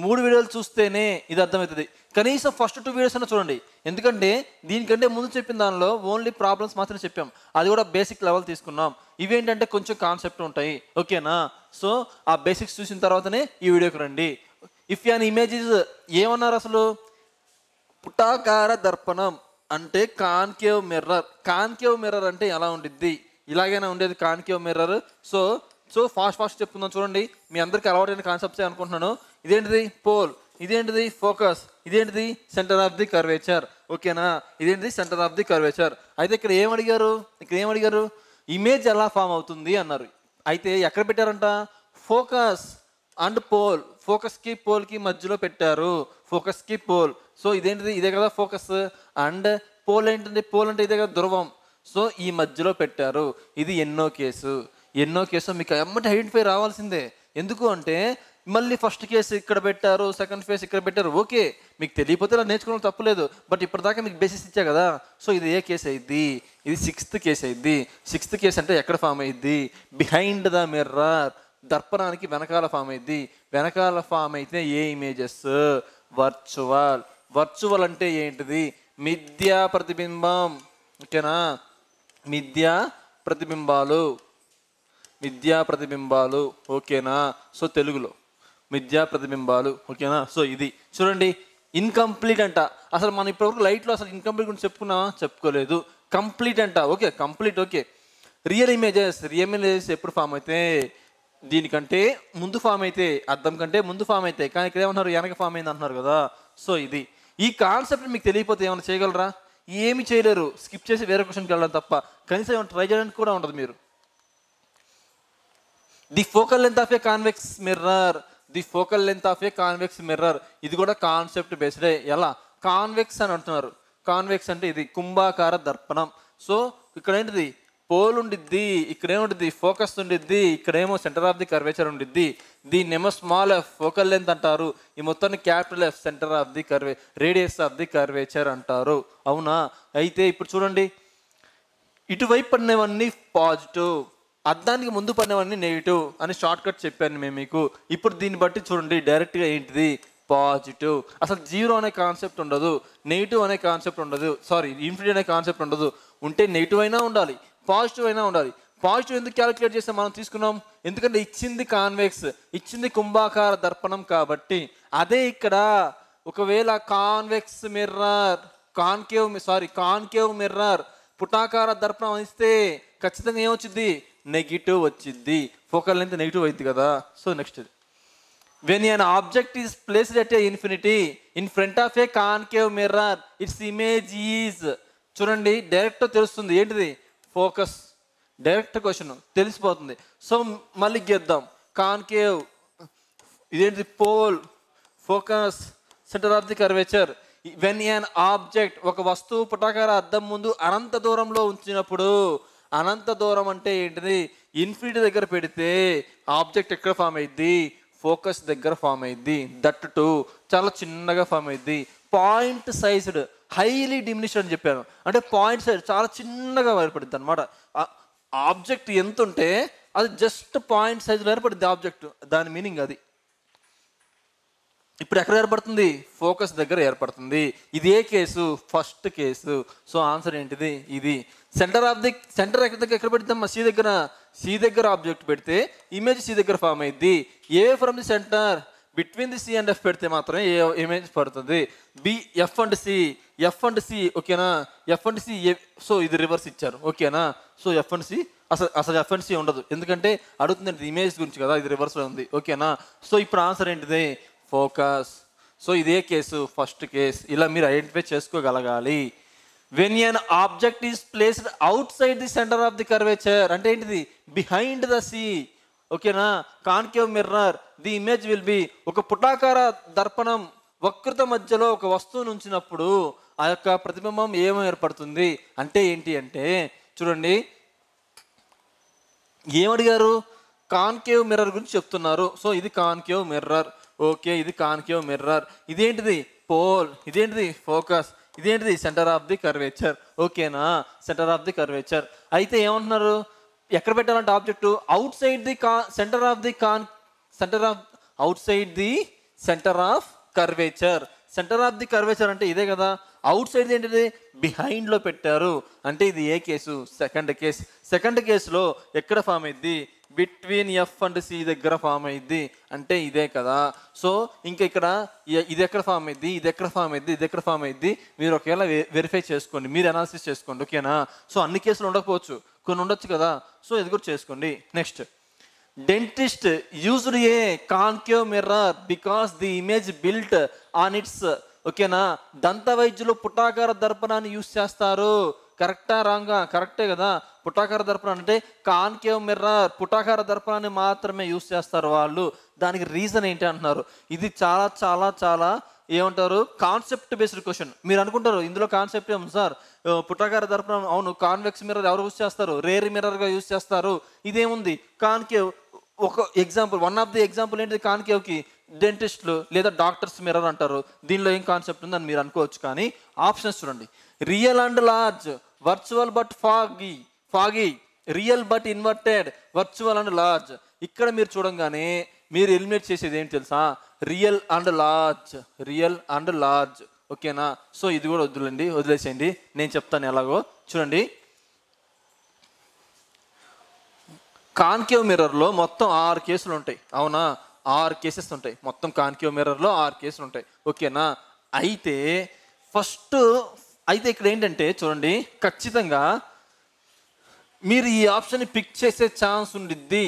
3 వీడియోలు చూస్తేనే ఇది అర్థమవుతుంది. కనీసం ఫస్ట్ 2 వీడియోస్ అన్న చూడండి. ఎందుకంటే దీనికంటే ముందు చెప్పిన దానిలో ఓన్లీ ప్రాబ్లమ్స్ మాత్రమే చెప్పాం, అది కూడా బేసిక్ లెవెల్ తీసుకున్నాం. ఇవేంటంటే కొంచెం కాన్సెప్ట్ ఉంటాయి, ఓకేనా? సో ఆ బేసిక్స్ చూసిన తర్వాతనే ఈ వీడియోకి రండి. ఇఫ్ యాన్ ఇమేజ్ ఇస్ ఏమన్నారు అసలు? పుటాకార దర్పణం అంటే కాన్కేవ్ మిర్రర్. కాన్కేవ్ మిర్రర్ అంటే ఎలా ఉండిద్ది? ఇలాగైనా ఉండేది కాన్కేవ్ మిర్రర్. సో ఫాస్ట్ చెప్తున్నాను చూడండి. మీ అందరికీ అలవాటైన కాన్సెప్ట్సే అనుకుంటున్నాను. ఇదేంటిది? పోల్. ఇదేంటిది? ఫోకస్. ఇదేంటిది? Centre of the curvature. ఓకేనా? ఇదేంటిది? Centre of the curvature. అయితే ఇక్కడ ఏమడిగారు? ఇమేజ్ ఎలా ఫామ్ అవుతుంది అన్నారు. అయితే ఎక్కడ పెట్టారంట? Focus and pole. ఫోకస్కి పోల్కి మధ్యలో పెట్టారు. ఫోకస్కి పోల్. సో ఇదేంటిది? ఇదే కదా ఫోకస్. అండ్ పోల్ ఏంటంటే, పోల్ అంటే ఇదే కదా ధ్రువం. సో ఈ మధ్యలో పెట్టారు. ఇది ఎన్నో కేసు మీకు ఎమ్మటి ఐడెంటిఫై రావాల్సిందే. ఎందుకు అంటే మళ్ళీ ఫస్ట్ కేసు ఇక్కడ పెట్టారు, సెకండ్ ఫేస్ ఇక్కడ పెట్టారు. ఓకే, మీకు తెలియకపోతే ఇలా నేర్చుకోవడం తప్పులేదు. బట్ ఇప్పటిదాకా మీకు బేసిస్ ఇచ్చా కదా. సో ఇది ఏ కేసు అయింది? ఇది 6th కేసు అయింది. 6th కేసు అంటే ఎక్కడ ఫామ్ అయ్యిద్ది? Behind the mirror. దర్పణానికి వెనకాల ఫామ్ అయింది. వెనకాల ఫామ్ అయితే ఏ ఇమేజెస్? వర్చువల్ అంటే ఏంటిది? మిథ్యా ప్రతిబింబం. ఓకేనా? మిథ్యా ప్రతిబింబాలు. ఓకేనా? సో తెలుగులో మిథ్యా ప్రతిబింబాలు. ఓకేనా? సో ఇది చూడండి, ఇన్కంప్లీట్ అంట. అసలు మనం ఇప్పటివరకు లైట్లో అసలు ఇన్కంప్లీట్ గురించి చెప్పుకున్నావా? చెప్పుకోలేదు. కంప్లీట్ అంట. Okay, complete. Okay, real images ఎప్పుడు ఫామ్ అయితే? దీనికంటే ముందు ఫామ్ అయితే, అద్దం కంటే ముందు ఫామ్ అయితే. కానీ ఇక్కడ ఏమన్నారు? వెనక ఫామ్ అయింది అంటున్నారు కదా. సో ఇది ఈ కాన్సెప్ట్ మీకు తెలియకపోతే ఏమైనా చేయగలరా? ఏమి చేయలేరు. స్కిప్ చేసి వేరే క్వశ్చన్కి వెళ్ళడం తప్ప కనీసం ఏమైనా ట్రై చేయడానికి కూడా ఉండదు. మీరు the focal length of A convex mirror. ఇది కూడా కాన్సెప్ట్ బేస్డే. ఎలా? కాన్వెక్స్ అని అంటున్నారు. కాన్వెక్స్ అంటే ఇది కుంభాకార దర్పణం. సో ఇక్కడ ఏంటిది? పోల్ ఉండిద్ది, ఇక్కడేముండిద్ది? ఫోకస్ ఉండిద్ది, ఇక్కడేమో సెంటర్ ఆఫ్ ది కర్వేచర్ ఉండిద్ది. దీన్నేమో స్మాల్ ఎఫ్ ఫోకల్ లెంత్ అంటారు. ఈ మొత్తాన్ని capital F centre of the radius of the curvature అంటారు. అవునా? అయితే ఇప్పుడు చూడండి, ఇటువైపు పడినవన్నీ పాజిటివ్, అద్దానికి ముందు పడినవన్నీ నెగిటివ్ అని షార్ట్ కట్ చెప్పాను మేము మీకు. ఇప్పుడు దీన్ని బట్టి చూడండి, డైరెక్ట్గా ఏంటిది? పాజిటివ్. అసలు జీరో అనే కాన్సెప్ట్ ఉండదు, నెగిటివ్ అనే కాన్సెప్ట్ ఉండదు, ఇన్ఫినిటీ అనే కాన్సెప్ట్ ఉండదు. ఉంటే నెగిటివ్ అయినా ఉండాలి, పాజిటివ్ అయినా ఉండాలి. పాజిటివ్ ఎందుకు క్యాలిక్యులేట్ చేస్తే మనం తీసుకున్నాం? ఎందుకంటే ఇచ్చింది కాన్వెక్స్, ఇచ్చింది కుంభాకార దర్పణం కాబట్టి. అదే ఇక్కడ ఒకవేళ కాన్కేవ్ మిర్రర్ పుటాకార దర్పణం ఇస్తే ఖచ్చితంగా ఏమొచ్చింది? నెగిటివ్ వచ్చింది. ఫోకల్ లెంత్ నెగిటివ్ అయింది కదా. So next, when an object is placed at a infinity in front of a concave mirror, its image is. చూడండి, డైరెక్ట్ తెలుస్తుంది. ఏంటిది? ఫోకస్. డైరెక్ట్ క్వశ్చన్ తెలిసిపోతుంది. సో మళ్ళీ గెద్దాం. కాన్కేవ్, ఇదేంటిది? Pole, focus, centre of the curvature. When an object, ఒక వస్తువు పుటాకార అద్దం ముందు అనంత దూరంలో ఉంచినప్పుడు, అనంత దూరం అంటే ఏంటిది? ఇన్ఫినిటీ దగ్గర పెడితే ఆబ్జెక్ట్ ఎక్కడ ఫామ్ అయ్యిద్ది? ఫోకస్ దగ్గర ఫామ్ అయ్యిద్ది. దట్ టు చాలా చిన్నగా ఫామ్ అయ్యిద్ది. పాయింట్ సైజ్డ్, హైలీ డిమినిష్డ్ అని చెప్పాను. అంటే పాయింట్ సైజ్ చాలా చిన్నగా ఏర్పడుద్ది అనమాట. ఆబ్జెక్ట్ ఎంత ఉంటే అది జస్ట్ పాయింట్ సైజులో ఏర్పడుద్ది ఆబ్జెక్ట్. దాని మీనింగ్ అది. ఇప్పుడు ఎక్కడ ఏర్పడుతుంది? ఫోకస్ దగ్గర ఏర్పడుతుంది. ఇదే case, first case. So answer ఏంటిది? ఇది. సెంటర్ ఎక్కడ పెడతాం? సి దగ్గర ఆబ్జెక్ట్ పెడితే ఇమేజ్ సి దగ్గర ఫామ్ అయ్యిద్ది. A from the centre between the C and F పెడితే మాత్రమే ఏ ఇమేజ్ పడుతుంది. F and C. ఓకేనా? F and C. సో ఇది రివర్స్ ఇచ్చారు. ఓకేనా? సో ఎఫ్ అండ్ సి అసలు ఎఫ్ అండ్ సి ఉండదు. ఎందుకంటే అడుగుతుంది ఇమేజ్ గురించి కదా, ఇది రివర్స్లో ఉంది. ఓకేనా? సో ఇప్పుడు ఆన్సర్ ఏంటిది? ఫోకస్. సో ఇదే కేసు, ఫస్ట్ కేసు. ఇలా మీరు ఐడెంటిఫై చేసుకోగలగాలి. When an object is placed outside the centre of the curvature అంటే ఏంటిది, బిహైండ్ ద సీ. ఓకేనా. Concave mirror the image will be, ఒక పుటాకార దర్పణం వక్రత మధ్యలో ఒక వస్తువును ఉంచినప్పుడు ఆ యొక్క ప్రతిబింబం ఏమో ఏర్పడుతుంది అంటే ఏంటి అంటే, చూడండి ఏమడిగారు, కాన్కేవ్ మిర్రర్ గురించి చెప్తున్నారు. సో ఇది కాన్కేవ్ మిర్రర్. ఓకే, ఇది కాన్కేవ్ మిర్రర్. ఇదేంటిది పోల్, ఇదేంటిది ఫోకస్, ఇదేంటిది సెంటర్ ఆఫ్ ది కర్వేచర్. ఓకేనా, సెంటర్ ఆఫ్ ది కర్వేచర్. అయితే ఏమంటున్నారు, ఎక్కడ పెట్టాలంటే object out side the centre of the out side the centre of curvature. Centre of the curvature అంటే ఇదే కదా. అవుట్ సైడ్ ఏంటిది, బిహైండ్లో పెట్టారు అంటే ఇది ఏ కేసు, సెకండ్ కేసు. సెకండ్ కేసులో ఎక్కడ ఫామ్ అయింది, బిట్వీన్ ఎఫ్ అండ్ సి దగ్గర ఫామ్ అయింది అంటే ఇదే కదా. సో ఇంకా ఇక్కడ ఇది ఎక్కడ ఫామ్ అయింది, ఇది ఎక్కడ ఫామ్ అయింది, ఇది ఎక్కడ ఫామ్ అయింది, మీరు ఒకవేళ వెరిఫై చేసుకోండి, మీరు అనాలిసిస్ చేసుకోండి. ఓకేనా. సో అన్ని కేసులు ఉండకపోవచ్చు, కొన్ని ఉండొచ్చు కదా. సో ఇది కూడా చేసుకోండి. Next, dentist used a concave mirror because the image built on its. ఓకేనా. దంత వైద్యులు పుటాకార దర్పణాన్ని యూజ్ చేస్తారు. కరెక్టా రాంగా, కరెక్టే కదా. పుటాకార దర్పణం అంటే కాన్కేవ్ మిర్రర్ పుటాకార దర్పణాన్ని మాత్రమే యూజ్ చేస్తారు వాళ్ళు. దానికి రీజన్ ఏంటి అంటున్నారు. ఇది చాలా చాలా చాలా ఏమంటారు, కాన్సెప్ట్ బేస్డ్ క్వశ్చన్. మీరు అనుకుంటారు ఇందులో కాన్సెప్ట్ ఏం సార్, పుటాకార దర్పణం అవును, కాన్వెక్స్ మిర్రర్ ఎవరు యూజ్ చేస్తారు, రేర్ మిర్రర్గా యూజ్ చేస్తారు. ఇదేముంది కాన్కేవ్. ఒక example, one of the example ఏంటి కాన్కేవ్కి, డెంటిస్టులు లేదా డాక్టర్స్ మిర్రర్ అంటారు. దీనిలో ఏం కాన్సెప్ట్ ఉందని మీరు అనుకోవచ్చు. కానీ ఆప్షన్స్ చూడండి, real and large, virtual but foggy, real but inverted, virtual and large. ఇక్కడ మీరు చూడంగానే మీరు ఎలిమినేట్ చేసేది ఏంటి తెలుసా, రియల్ అండ్ లార్జ్. ఓకేనా. సో ఇది కూడా వదిలేసేయండి, నేను చెప్తాను ఎలాగో. చూడండి, కాన్కేవ్ మిర్రర్లో మొత్తం 6 కేసులు ఉంటాయి. అవునా, 6 కేసెస్ ఉంటాయి మొత్తం. కాన్కేవ్ మిర్రర్లో 6 కేసులు ఉంటాయి. ఓకేనా. అయితే ఇక్కడ ఏంటంటే చూడండి, ఖచ్చితంగా మీరు ఈ ఆప్షన్ని పిక్ చేసే ఛాన్స్ ఉండిద్ది.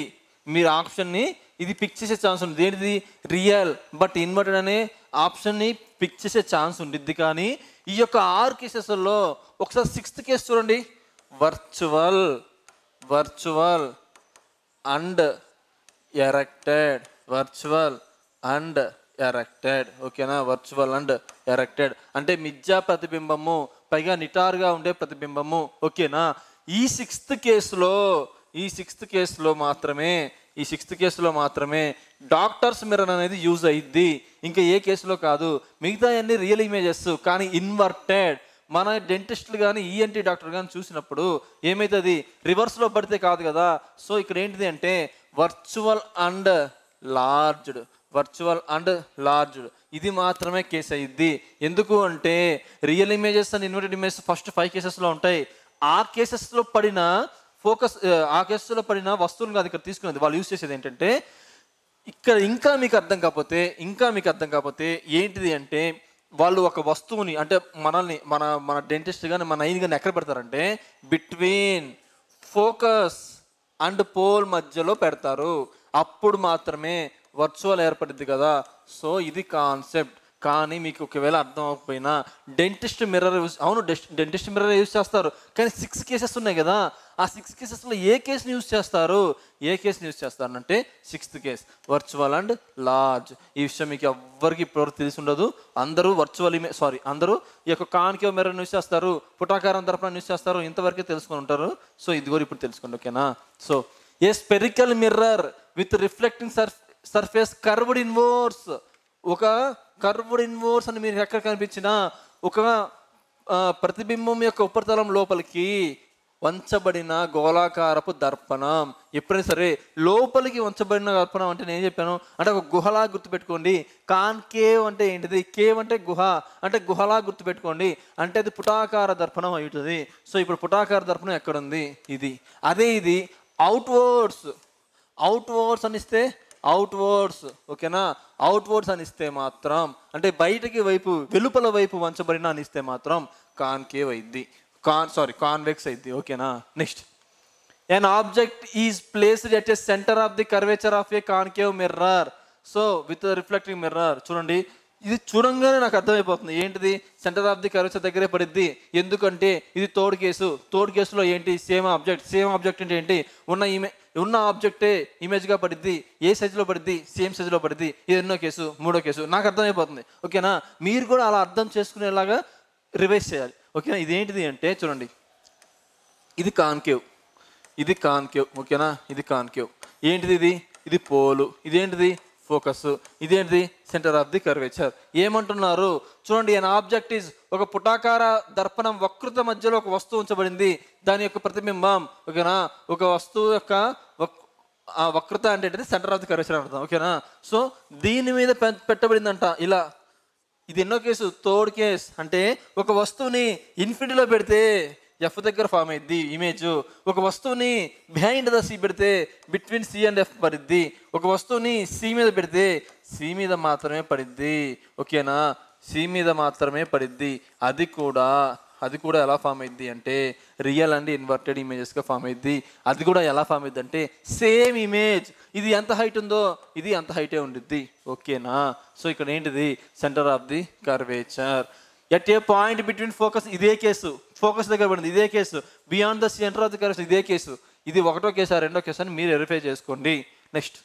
మీరు ఆప్షన్ని ఇది పిక్ చేసే ఛాన్స్ ఉంది. ఏంటిది, రియల్ బట్ ఇన్వర్టెడ్ అనే ఆప్షన్ని పిక్ చేసే ఛాన్స్ ఉండిద్ది. కానీ ఈ యొక్క 6 కేసెస్లో ఒకసారి 6th కేసు చూడండి, వర్చువల్ అండ్ ఎరెక్టెడ్. ఓకేనా. వర్చువల్ అండ్ ఎరెక్టెడ్ అంటే మిథ్యా ప్రతిబింబము, పైగా నిటారుగా ఉండే ప్రతిబింబము. ఓకేనా. ఈ సిక్స్త్ కేసులో మాత్రమే డాక్టర్స్ మిర్రర్ అనేది యూజ్ అయ్యిద్ది, ఇంకా ఏ కేసులో కాదు. మిగతా అన్ని రియల్ ఇమేజెస్ కానీ ఇన్వర్టెడ్. మన డెంటిస్టులు కానీ ఈఎన్టీ డాక్టర్ కానీ చూసినప్పుడు ఏమవుతుంది, రివర్స్లో పడితే కాదు కదా. సో ఇక్కడ ఏంటిది అంటే వర్చువల్ అండ్ లార్జ్డ్ ఇది మాత్రమే కేసు అయ్యిద్ది. ఎందుకు అంటే real images and inverted images first 5 కేసెస్లో ఉంటాయి. ఆ కేసెస్లో పడిన వస్తువులు కాదు ఇక్కడ తీసుకునేది. వాళ్ళు యూజ్ చేసేది ఏంటంటే, ఇక్కడ ఇంకా మీకు అర్థం కాకపోతే ఏంటిది అంటే, వాళ్ళు ఒక వస్తువుని అంటే మన డెంటిస్ట్ కానీ మన ఐన్ కానీ ఎక్కడ పెడతారంటే బిట్వీన్ ఫోకస్ అండ్ పోల్ మధ్యలో పెడతారు. అప్పుడు మాత్రమే వర్చువల్ ఏర్పడింది కదా. సో ఇది కాన్సెప్ట్. కానీ మీకు ఒకవేళ అర్థం అవ్వకపోయినా dentist mirror dentist mirror use చేస్తారు. కానీ 6 కేసెస్ ఉన్నాయి కదా, ఆ 6 కేసెస్లో ఏ కేసుని యూజ్ చేస్తారు అంటే 6th case virtual and large. ఈ విషయం మీకు ఎవ్వరికి ఇప్పటివరకు తెలిసి ఉండదు. అందరూ అందరూ ఈ యొక్క కాన్కేవ్ మిర్రర్ యూజ్ చేస్తారు, పుటాకారం దర్పణాన్ని యూజ్ చేస్తారు, ఇంతవరకే తెలుసుకొని ఉంటారు. సో ఇది కూడా ఇప్పుడు తెలుసుకోండి. ఓకేనా. So A spherical mirror with reflecting surface curved inverse. ఒక కర్వ్డ్ ఇన్వర్స్ అని మీరు ఎక్కడ కనిపించినా ఒక ప్రతిబింబం యొక్క ఉపరితలం లోపలికి వంచబడిన గోళాకారపు దర్పణం. ఎప్పుడైనా సరే లోపలికి వంచబడిన దర్పణం అంటే నేను చెప్పాను అంటే ఒక గుహలా గుర్తుపెట్టుకోండి. కాన్కేవ్ అంటే ఏంటిది, కేవ్ అంటే గుహ, అంటే గుహలా గుర్తుపెట్టుకోండి. అంటే అది పుటాకార దర్పణం అవుతుంది. సో ఇప్పుడు పుటాకార దర్పణం ఎక్కడుంది, ఇది. ఇది అవుట్వర్డ్స్ అనిస్తే ఓకేనా. అవుట్వర్డ్స్ అనిస్తే మాత్రం అంటే బయటికి వైపు వెలుపల వైపు వంచబడిన అనిస్తే మాత్రం కాన్కేవ్ అయింది, కాన్వెక్స్ అయింది. ఓకేనా. Next, an object is placed at a center of the curvature of a concave mirror. So with reflecting mirror. చూడండి, ఇది చూడంగానే నాకు అర్థమైపోతుంది ఏంటిది, సెంటర్ ఆఫ్ ది కర్వేచర్ దగ్గరే పడిద్ది. ఎందుకంటే ఇది థర్డ్ కేసులో ఏంటి, సేమ్ ఆబ్జెక్ట్ అంటే ఏంటి, ఉన్న ఆబ్జెక్టే ఇమేజ్గా పడిద్ది. ఏ సైజులో పడిద్ది, సేమ్ సైజులో పడిద్ది. ఇది ఎన్నో కేసు, మూడో కేసు, నాకు అర్థమైపోతుంది. ఓకేనా, మీరు కూడా అలా అర్థం చేసుకునేలాగా రివైజ్ చేయాలి. ఓకేనా, ఇదేంటిది అంటే చూడండి, ఇది కాన్కేవ్. ఓకేనా, ఇది కాన్కేవ్. ఏంటిది, ఇది పోలు. ఇదేంటిది, ఫోకస్. ఇదేంటిది, సెంటర్ ఆఫ్ ది కర్వేచర్. ఏమంటున్నారు చూడండి, an ఆబ్జెక్ట్ ఈజ్ ఒక పుటాకార దర్పణం వక్రత మధ్యలో ఒక వస్తువు ఉంచబడింది, దాని యొక్క ప్రతిబింబం. ఓకేనా, ఒక వస్తువు యొక్క వక్రత అంటే సెంటర్ ఆఫ్ ది కర్వేచర్ అర్థం. ఓకేనా, సో దీని మీద పెట్టబడిందంట ఇలా. ఇది ఎన్నో కేసు, థర్డ్ కేస్. అంటే ఒక వస్తువుని ఇన్ఫినిటీలో పెడితే ఎఫ్ దగ్గర ఫామ్ అయ్యిద్ది ఇమేజ్. ఒక వస్తువుని బిహైండ్ ద సి పెడితే బిట్వీన్ సి అండ్ ఎఫ్ పడిద్ది. ఒక వస్తువుని సి మీద పెడితే సి మీద మాత్రమే పడిద్ది. ఓకేనా, సి మీద మాత్రమే పడిద్ది. అది కూడా ఎలా ఫామ్ అయ్యిద్ది అంటే రియల్ అండ్ ఇన్వర్టెడ్ ఇమేజెస్గా ఫామ్ అయ్యిద్ది. అది కూడా ఎలా ఫామ్ అయ్యిద్ది అంటే సేమ్ ఇమేజ్, ఇది ఎంత హైట్ ఉందో ఇది అంత హైటే ఉండిద్ది. ఓకేనా, సో ఇక్కడ ఏంటిది, centre of the curvature at a point between focus. ఇదే కేసు, ఫోకస్ దగ్గర పడింది. ఇదే case beyond the centre of the curvature. ఇదే కేసు. ఇది ఒకటో కేసా రెండో కేసు అని మీరు వెరిఫై చేసుకోండి. Next,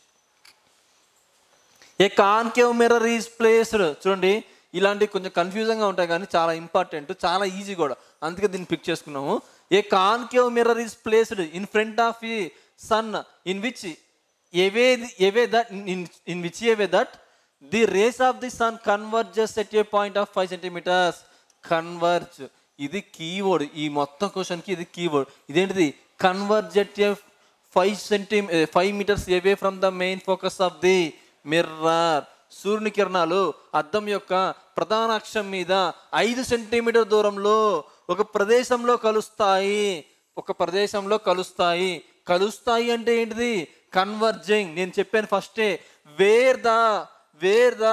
a concave mirror is placed. చూడండి, ఇలాంటి కొంచెం కన్ఫ్యూజన్గా ఉంటాయి కానీ చాలా ఇంపార్టెంట్, చాలా ఈజీ కూడా, అందుకే దీన్ని పిక్ చేసుకున్నాము. A concave mirror is placed in front of the sun in which that the rays of the sun converges at a point of 5 centimeters. Converge, ఇది కీవర్డ్. ఈ మొత్తం క్వశ్చన్కి ఇది కీవర్డ్. ఇదేంటిది, converge at a 5 meters away from the main focus of the mirror. సూర్యుని కిరణాలు అద్దం యొక్క ప్రధాన అక్షం మీద 5 centimeter దూరంలో ఒక ప్రదేశంలో కలుస్తాయి అంటే ఏంటిది, కన్వర్జింగ్. నేను చెప్పాను ఫస్టే, where the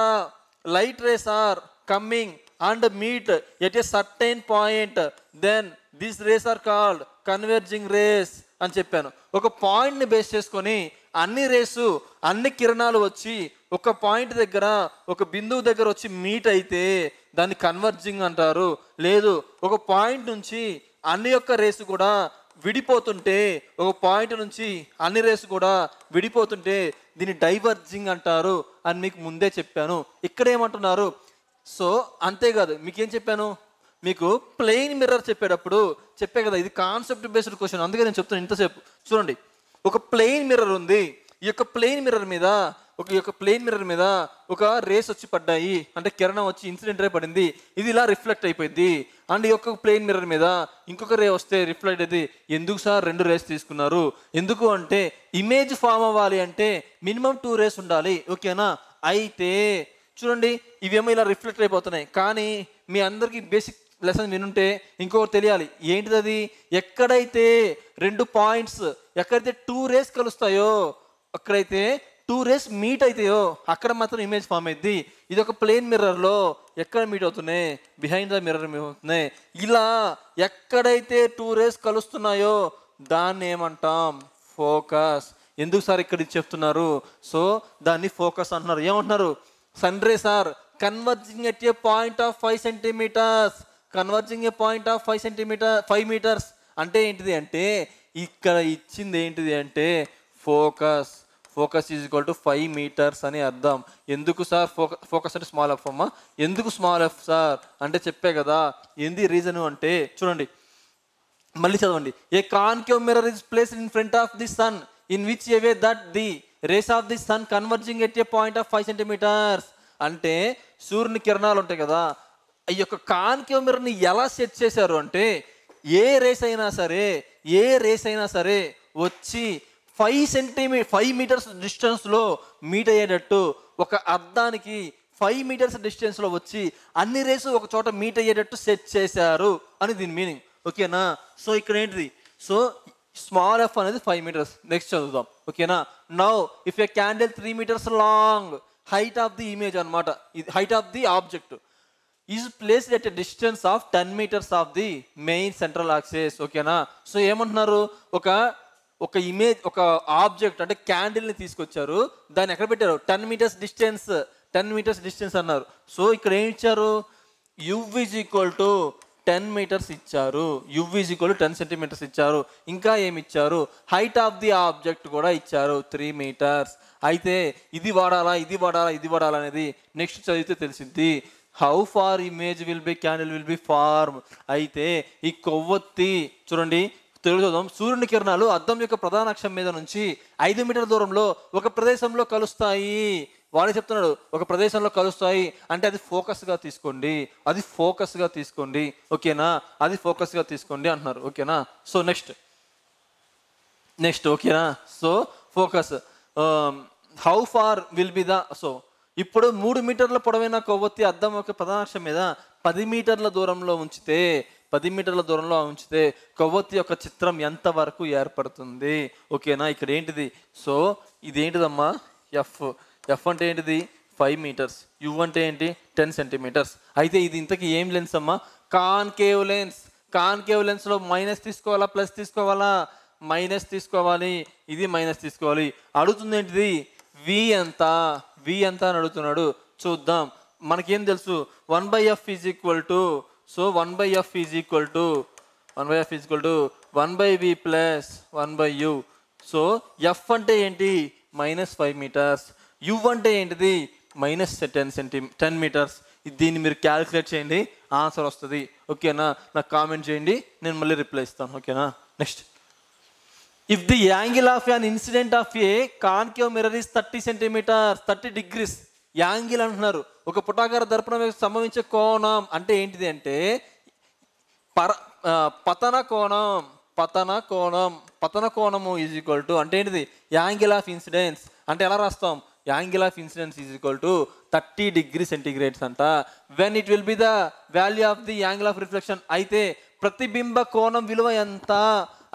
light rays are coming and meet at a certain point, then this rays are called converging rays అని చెప్పాను. ఒక పాయింట్ని బేస్ చేసుకొని అన్ని కిరణాలు వచ్చి ఒక పాయింట్ దగ్గర, ఒక బిందువు దగ్గర వచ్చి మీట్ అయితే దాన్ని కన్వర్జింగ్ అంటారు. లేదు, ఒక పాయింట్ నుంచి అన్ని యొక్క రేసు కూడా విడిపోతుంటే, ఒక పాయింట్ నుంచి అన్ని రేసు కూడా విడిపోతుంటే దీన్ని డైవర్జింగ్ అంటారు అని మీకు ముందే చెప్పాను. ఇక్కడ ఏమంటున్నారు, సో అంతేకాదు, మీకేం చెప్పాను, మీకు ప్లెయిన్ మిర్రర్ చెప్పే కదా, ఇది కాన్సెప్ట్ బేస్డ్ క్వశ్చన్, అందుకే నేను చెప్తాను ఇంతసేపు. చూడండి, ఒక ప్లెయిన్ మిర్రర్ ఉంది. ఈ యొక్క ప్లెయిన్ మిర్రర్ మీద ఒక రేస్ వచ్చి పడ్డాయి, అంటే కిరణం వచ్చి ఇన్సిడెంట్ రే పడింది. ఇది ఇలా రిఫ్లెక్ట్ అయిపోయింది. అండ్ ఈ యొక్క ప్లెయిన్ మిర్రర్ మీద ఇంకొక రే వస్తే రిఫ్లెక్ట్ అయింది. ఎందుకు సార్ 2 రేస్ తీసుకున్నారు? ఎందుకు అంటే ఇమేజ్ ఫామ్ అవ్వాలి అంటే మినిమం 2 రేస్ ఉండాలి. ఓకేనా, అయితే చూడండి, ఇవేమో ఇలా రిఫ్లెక్ట్ అయిపోతున్నాయి. కానీ మీ అందరికీ బేసిక్ లెసన్ వినుంటే ఇంకొకటి తెలియాలి. ఏంటిది అది, ఎక్కడైతే 2 పాయింట్స్, ఎక్కడైతే 2 రేస్ కలుస్తాయో, అక్కడైతే 2 రేస్ మీట్ అవుతాయో అక్కడ మాత్రం ఇమేజ్ ఫామ్ అయింది. ఇది ఒక ప్లెయిన్ మిర్రర్లో ఎక్కడ మీట్ అవుతున్నాయి, బిహైండ్ ద మిర్రర్ మీట్ అవుతున్నాయి. ఇలా ఎక్కడైతే 2 రేస్ కలుస్తున్నాయో దాన్ని ఏమంటాం, ఫోకస్. ఎందుకు సార్ ఇక్కడ చెప్తున్నారు, సో దాన్ని ఫోకస్ అంటున్నారు. ఏమంటున్నారు, sun rays are converging at a point of 5 centimeters. Converging a point of 5 meters అంటే ఏంటిది అంటే ఇక్కడ ఇచ్చింది ఏంటిది అంటే focus. Focus is equal to 5 meters అని అర్థం. ఎందుకు సార్ ఫోకస్ అంటే స్మాల్ ఎఫ్ అమ్మా, ఎందుకు స్మాల్ ఎఫ్ సార్ అంటే చెప్పే కదా. ఏంది రీజను అంటే చూడండి, మళ్ళీ చదవండి. A concave mirror is placed in front of the sun in which a way that the rays of the sun converging at a point of 5 centimeters. అంటే సూర్యుని కిరణాలు ఉంటాయి కదా, ఈ యొక్క కాన్కేవ్ మిర్రర్ని ఎలా సెట్ చేశారు అంటే ఏ రేస్ అయినా సరే వచ్చి 5 meters డిస్టెన్స్లో మీట్ అయ్యేటట్టు, ఒక అద్దానికి 5 meters డిస్టెన్స్లో వచ్చి అన్ని రేసు ఒక చోట మీట్ అయ్యేటట్టు సెట్ చేశారు అని దీని మీనింగ్. ఓకేనా, సో ఇక్కడ ఏంటిది, సో స్మాల్ ఎఫ్ అనేది 5 meters. నెక్స్ట్ చదువుదాం. ఓకేనా, now if a candle 3 meters long, height of the image అనమాట, height of the object is placed at a distance of 10 meters of the main central axis. ఓకేనా, సో ఏమంటున్నారు, ఒక ఇమేజ్, ఒక ఆబ్జెక్ట్ అంటే క్యాండిల్ని తీసుకొచ్చారు, దాన్ని ఎక్కడ పెట్టారు, 10 meters డిస్టెన్స్. 10 మీటర్స్ డిస్టెన్స్ అన్నారు. సో ఇక్కడ ఏం ఇచ్చారు, u is equal to 10 metres ఇచ్చారు, u is equal to 10 centimetres ఇచ్చారు. ఇంకా ఏమి ఇచ్చారు, హైట్ ఆఫ్ ది ఆబ్జెక్ట్ కూడా ఇచ్చారు 3 మీటర్స్. అయితే ఇది వాడాలా ఇది వాడాలా అనేది నెక్స్ట్ చదివితే తెలిసింది. How far image will be candle will be form. అయితే ఈ కొవ్వొత్తి చూడండి తెలుగు చూద్దాం. సూర్యుని కిరణాలు అద్దం యొక్క ప్రధాన అక్షం మీద నుంచి 5 మీటర్ల దూరంలో ఒక ప్రదేశంలో కలుస్తాయి. వాడే చెప్తున్నాడు ఒక ప్రదేశంలో కలుస్తాయి అంటే అది ఫోకస్గా తీసుకోండి, ఓకేనా, అది ఫోకస్గా తీసుకోండి అంటున్నారు, ఓకేనా. సో నెక్స్ట్ ఓకేనా. So focus how far will be the. So ఇప్పుడు 3 మీటర్ల పొడవైన కొవ్వొత్తి అద్దం యొక్క ప్రధాన అక్షం మీద 10 మీటర్ల దూరంలో ఉంచితే కొవ్వొత్తి యొక్క చిత్రం ఎంత వరకు ఏర్పడుతుంది, ఓకేనా. ఇక్కడ ఏంటిది, సో ఇదేంటిదమ్మా ఎఫ్ అంటే ఏంటిది 5 మీటర్స్, యు అంటే ఏంటి 10 సెంటీమీటర్స్. అయితే ఇది ఇంతకీ ఏం లెన్స్ అమ్మా, కాన్కేవ్ లెన్స్లో మైనస్ తీసుకోవాలా ప్లస్ తీసుకోవాలా, మైనస్ తీసుకోవాలి, ఇది మైనస్ తీసుకోవాలి. అడుగుతుంది ఏంటిది వి ఎంత అని అడుగుతున్నాడు. చూద్దాం, మనకేం తెలుసు 1/f is equal to, so 1/f is equal to 1/v plus 1/u. So F అంటే ఏంటి -5 మీటర్స్, యు అంటే ఏంటిది -10 మీటర్స్. దీన్ని మీరు క్యాలిక్యులేట్ చేయండి, ఆన్సర్ వస్తుంది, ఓకేనా. నాకు కామెంట్ చేయండి, నేను మళ్ళీ రిప్లై ఇస్తాను, ఓకేనా. Next, if the angle of an incident of a concave mirror is 30 centimetres 30 degrees. Angle అంటున్నారు, ఒక పుటాకార దర్పణం సంభవించే కోణం అంటే ఏంటిది అంటే పతన కోణము ఈజ్ ఈక్వల్ టు అంటే ఏంటిది యాంగిల్ ఆఫ్ ఇన్సిడెన్స్. అంటే ఎలా రాస్తాం, angle of incidence is equal to 30 degree centigrades అంట. When it will be the value of the angle of reflection. అయితే ప్రతిబింబ కోణం విలువ ఎంత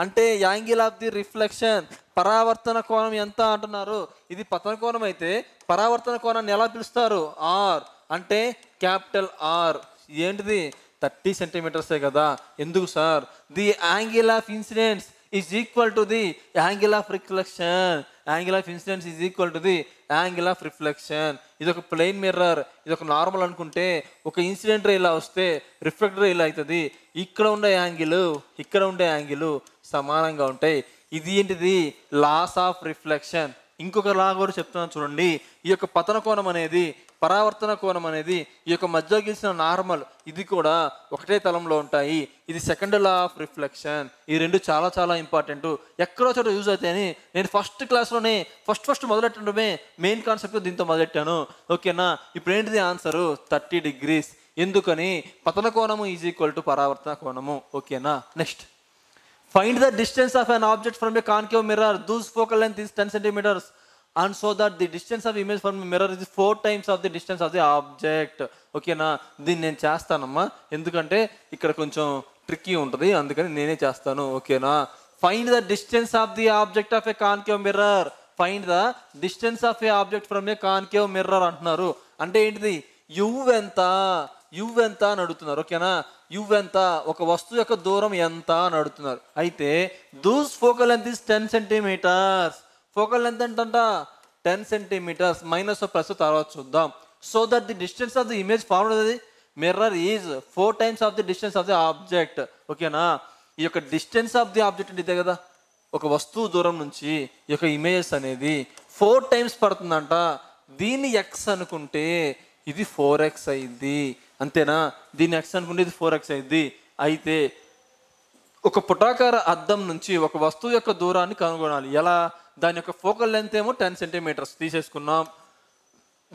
అంటే యాంగిల్ ఆఫ్ ది రిఫ్లెక్షన్, పరావర్తన కోణం ఎంత అంటున్నారు. ఇది పతన కోణం అయితే పరావర్తన కోణాన్ని ఎలా పిలుస్తారు, ఆర్ అంటే క్యాపిటల్ ఆర్. ఏంటిది 30 సెంటీమీటర్సే కదా. ఎందుకు sir, the angle of incidence is equal to the angle of reflection. Angle of incidence is equal to the angle of reflection. ఇది ఒక ప్లెయిన్ మిర్రర్, ఇది ఒక నార్మల్ అనుకుంటే ఒక ఇన్సిడెంట్ రే ఇలా వస్తే రిఫ్లెక్టర్ ఇలా అవుతుంది. ఇక్కడ ఉండే యాంగిల్ సమానంగా ఉంటాయి. ఇది ఏంటిది లాస్ ఆఫ్ రిఫ్లెక్షన్. ఇంకొక లా కూడా చెప్తున్నాను చూడండి. ఈ యొక్క పతన కోణం అనేది పరావర్తన కోణం అనేది ఈ యొక్క మధ్య గీసిన నార్మల్ ఇది కూడా ఒకటే తలంలో ఉంటాయి. ఇది సెకండ్ లా ఆఫ్ రిఫ్లెక్షన్. ఈ రెండు చాలా చాలా ఇంపార్టెంట్, ఎక్కడో చోట యూజ్ అవుతాయని నేను ఫస్ట్ క్లాస్లోనే ఫస్ట్ మొదలెట్టడమే మెయిన్ కాన్సెప్ట్ దీంతో మొదలెట్టాను, ఓకేనా. ఇప్పుడు ఏంటిది ఆన్సరు 30 డిగ్రీస్. ఎందుకని పతన కోణము ఈజ్ ఈక్వల్ టు పరావర్తన కోణము, ఓకేనా. Next, find the distance of an object from a concave mirror whose focal length is 10 centimetres and so that the distance of image from the mirror is 4 times of the distance of the object, ఓకేనా. దీన్ని నేను చేస్తానమ్మా, ఎందుకంటే ఇక్కడ కొంచెం ట్రిక్కీ ఉంటుంది, అందుకని నేనే చేస్తాను, ఓకేనా. Find the distance of the object of a concave mirror. Find the distance of a object from a concave mirror అంటున్నారు. అంటే ఏంటిది యు ఎంత అని అడుగుతున్నారు, ఓకేనా. యు ఎంత, ఒక వస్తువు యొక్క దూరం ఎంత అని అడుగుతున్నారు. అయితే does focal length is 10 centimetres. Focal length ఎంతంట 10 సెంటీమీటర్స్, మైనస్ ప్లస్ తర్వాత చూద్దాం. So that the distance of the image formed the mirror is 4 times of the distance of the object, ఓకేనా. ఈ యొక్క డిస్టెన్స్ ఆఫ్ ది ఆబ్జెక్ట్ అంటే ఇదే కదా, ఒక వస్తువు దూరం నుంచి ఈ యొక్క ఇమేజెస్ అనేది 4 times పడుతుందంట. దీన్ని ఎక్స్ అనుకుంటే ఇది 4x అయింది, అంతేనా. దీన్ని ఎక్స్ అనుకుంటే ఇది 4x అయింది. అయితే ఒక పుటాకార అద్దం నుంచి ఒక వస్తువు యొక్క దూరాన్ని కనుగొనాలి. ఎలా, దాని యొక్క ఫోకల్ లెంత్ ఏమో 10 సెంటీమీటర్స్ తీసేసుకున్నాం.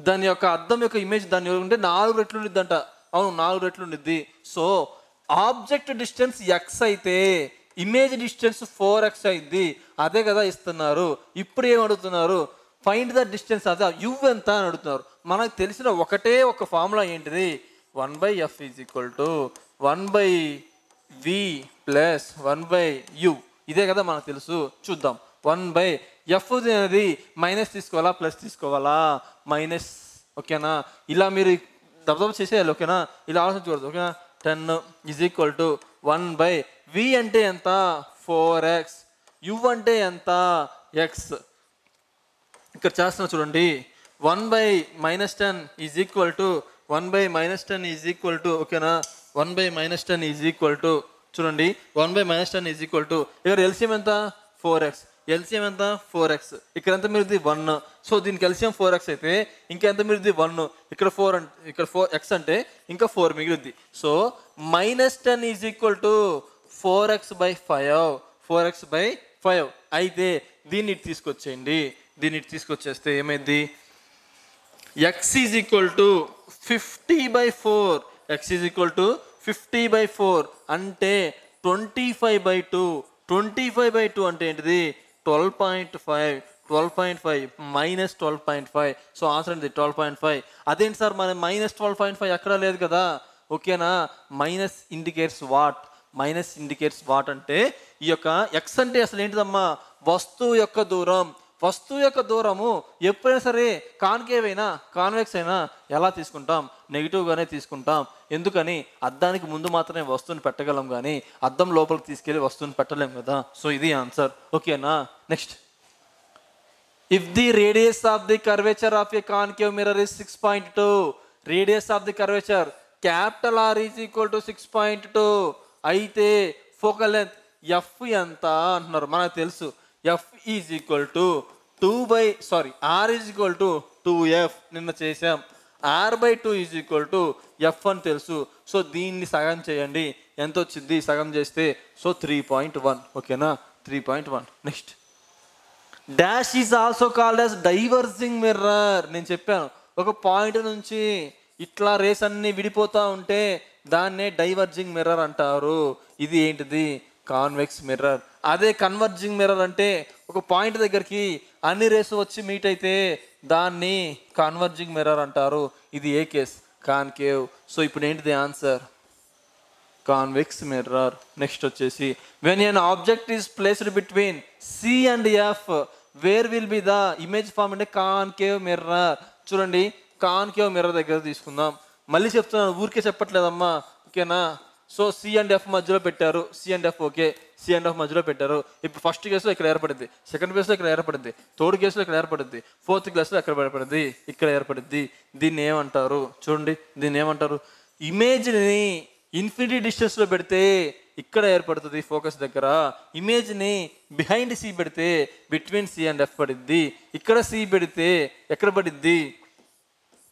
దాని యొక్క అద్దం యొక్క ఇమేజ్ దాన్ని ఉంటే 4 రెట్లు ఉండిద్దంట. అవును, 4 రెట్లు ఉండిద్ది. సో ఆబ్జెక్ట్ డిస్టెన్స్ ఎక్స్ అయితే ఇమేజ్ డిస్టెన్స్ 4x అయింది. అదే కదా ఇస్తున్నారు. ఇప్పుడు ఏం అడుగుతున్నారు, ఫైండ్ ద డిస్టెన్స్ అదే యు ఎంత అని అడుగుతున్నారు. మనకు తెలిసిన ఒకటే ఒక ఫార్ములా ఏంటిది, 1/f is equal to 1/v plus 1/u. ఇదే కదా మనకు తెలుసు. చూద్దాం, 1/f అనేది మైనస్ తీసుకోవాలా ప్లస్ తీసుకోవాలా, మైనస్, ఓకేనా. ఇలా మీరు దబదబ చేసేయాలి, ఓకేనా. ఇలా ఆలోచించకూడదు, ఓకేనా. 10 ఈజ్ ఈక్వల్ టు 1/v అంటే ఎంత 4x, u అంటే ఎంత x. ఇక్కడ చేస్తున్నా చూడండి, 1/-10 is equal to 1/-10 is equal to ఓకేనా 1/-10 ఈజ్ ఈక్వల్ టు చూడండి 1/-10 ఈజ్ ఈక్వల్ టు ఇక్కడ ఎల్సిఎం ఎంత 4x, ఎల్సిఎం ఎంత 4x, ఇక్కడ ఎంత మీరు 1, సో దీనికి ఎల్సిఎం 4x అయితే ఇంకా ఎంత మీరు 1, ఇక్కడ 4 అంటే ఇక్కడ 4x అంటే ఇంకా 4 మిగిలింది. So -10 is equal to 4x/5, 4x/5 అయితే దీన్ని ఇటు తీసుకొచ్చేయండి. దీన్ని ఇటు తీసుకొచ్చేస్తే ఏమైంది x is equal to 50/4, x is equal to 50/4 అంటే 25/2, 25/2 అంటే ఏంటిది 12.5, 12.5 -12.5, సో ఆన్సర్ ఏంటి 12.5. అదేంటి సార్ మన -12.5 ఎక్కడా లేదు కదా, ఓకేనా. Minus indicates what, minus indicates what అంటే ఈ యొక్క ఎక్స్ అంటే అసలు ఏంటిదమ్మా వస్తువు యొక్క దూరం. వస్తువు యొక్క దూరము ఎప్పుడైనా సరే కాన్కేవ్ అయినా కాన్వెక్స్ అయినా ఎలా తీసుకుంటాం, నెగిటివ్గానే తీసుకుంటాం. ఎందుకని అద్దానికి ముందు మాత్రమే వస్తువుని పెట్టగలం కానీ అద్దం లోపలికి తీసుకెళ్ళి వస్తువుని పెట్టలేం కదా. సో ఇది ఆన్సర్, ఓకేనా. Next, if the radius of the curvature of a concave mirror is 6.2, radius of the curvature capital R is equal to 6.2 అయితే ఫోకల్ లెంత్ ఎఫ్ ఎంత అంటున్నారు. మనకు తెలుసు f is equal to R is equal to 2f నిన్న చేసాం. r/2 is equal to F అని తెలుసు. సో దీన్ని సగం చేయండి, ఎంత వచ్చింది సగం చేస్తే సో 3.1, ఓకేనా 3.1. Next, dash is also called as diverging mirror. నేను చెప్పాను ఒక పాయింట్ నుంచి ఇట్లా రేస్ అన్ని విడిపోతూ ఉంటే దాన్నే డైవర్జింగ్ మిర్రర్ అంటారు. ఇది ఏంటిది కాన్వెక్స్ మిర్రర్. అదే కన్వర్జింగ్ మిర్రర్ అంటే ఒక పాయింట్ దగ్గరికి అన్ని రేసు వచ్చి మీట్ అయితే దాన్ని కన్వర్జింగ్ మిర్రర్ అంటారు. ఇది ఏ కేస్ కాన్కేవ్. సో ఇప్పుడు ఏంటిది ఆన్సర్ కాన్వెక్స్ మిర్రర్. నెక్స్ట్ వచ్చేసి when an object is placed between C and F where will be the image form అంటే కాన్కేవ్ మిర్రర్. చూడండి కాన్కేవ్ మిర్రర్ దగ్గర తీసుకుందాం. మళ్ళీ చెప్తున్నాను, ఊరికే చెప్పట్లేదమ్మా, ఓకేనా. సో సి అండ్ ఎఫ్ మధ్యలో పెట్టారు, C and F okay, C and F మధ్యలో పెట్టారు. ఇప్పుడు ఫస్ట్ కేసులో ఇక్కడ ఏర్పడింది, సెకండ్ కేసులో ఇక్కడ ఏర్పడింది, థర్డ్ కేసులో ఇక్కడ ఏర్పడింది, ఫోర్త్ క్లాస్లో ఎక్కడ ఏర్పడింది ఇక్కడ ఏర్పడింది. దీన్ని ఏమంటారు చూడండి, దీన్ని ఏమంటారు ఇమేజ్ని ఇన్ఫినిటీ డిస్టెన్స్లో పెడితే ఇక్కడ ఏర్పడుతుంది ఫోకస్ దగ్గర. ఇమేజ్ని బిహైండ్ సి పెడితే బిట్వీన్ సి అండ్ ఎఫ్ పడిద్ది. ఇక్కడ సి పెడితే ఎక్కడ పడిద్ది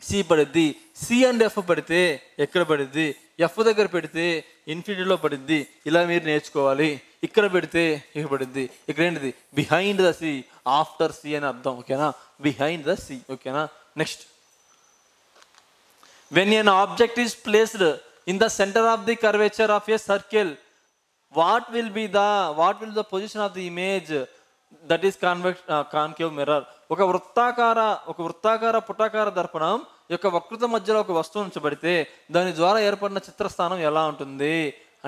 సి పడిద్ది. సి అండ్ ఎఫ్ పడితే ఎక్కడ పడిద్ది ఎఫ్ దగ్గర పెడితే ఇన్ఫినిటీలో పడిద్ది. ఇలా మీరు నేర్చుకోవాలి. ఇక్కడ పెడితే ఇక్కడ పడిద్ది. ఇక్కడ ఏంటిది behind the C, after C అని అర్థం, ఓకేనా బిహైండ్ ద సి, ఓకేనా. Next, when an object is placed in the centre of the curvature of a circle what will the position of the image that is concave mirror. ఒక వృత్తాకార పుటాకార దర్పణం యొక్క వక్రత మధ్యలో ఒక వస్తువు ఉంచబడితే దాని ద్వారా ఏర్పడిన చిత్రస్థానం ఎలా ఉంటుంది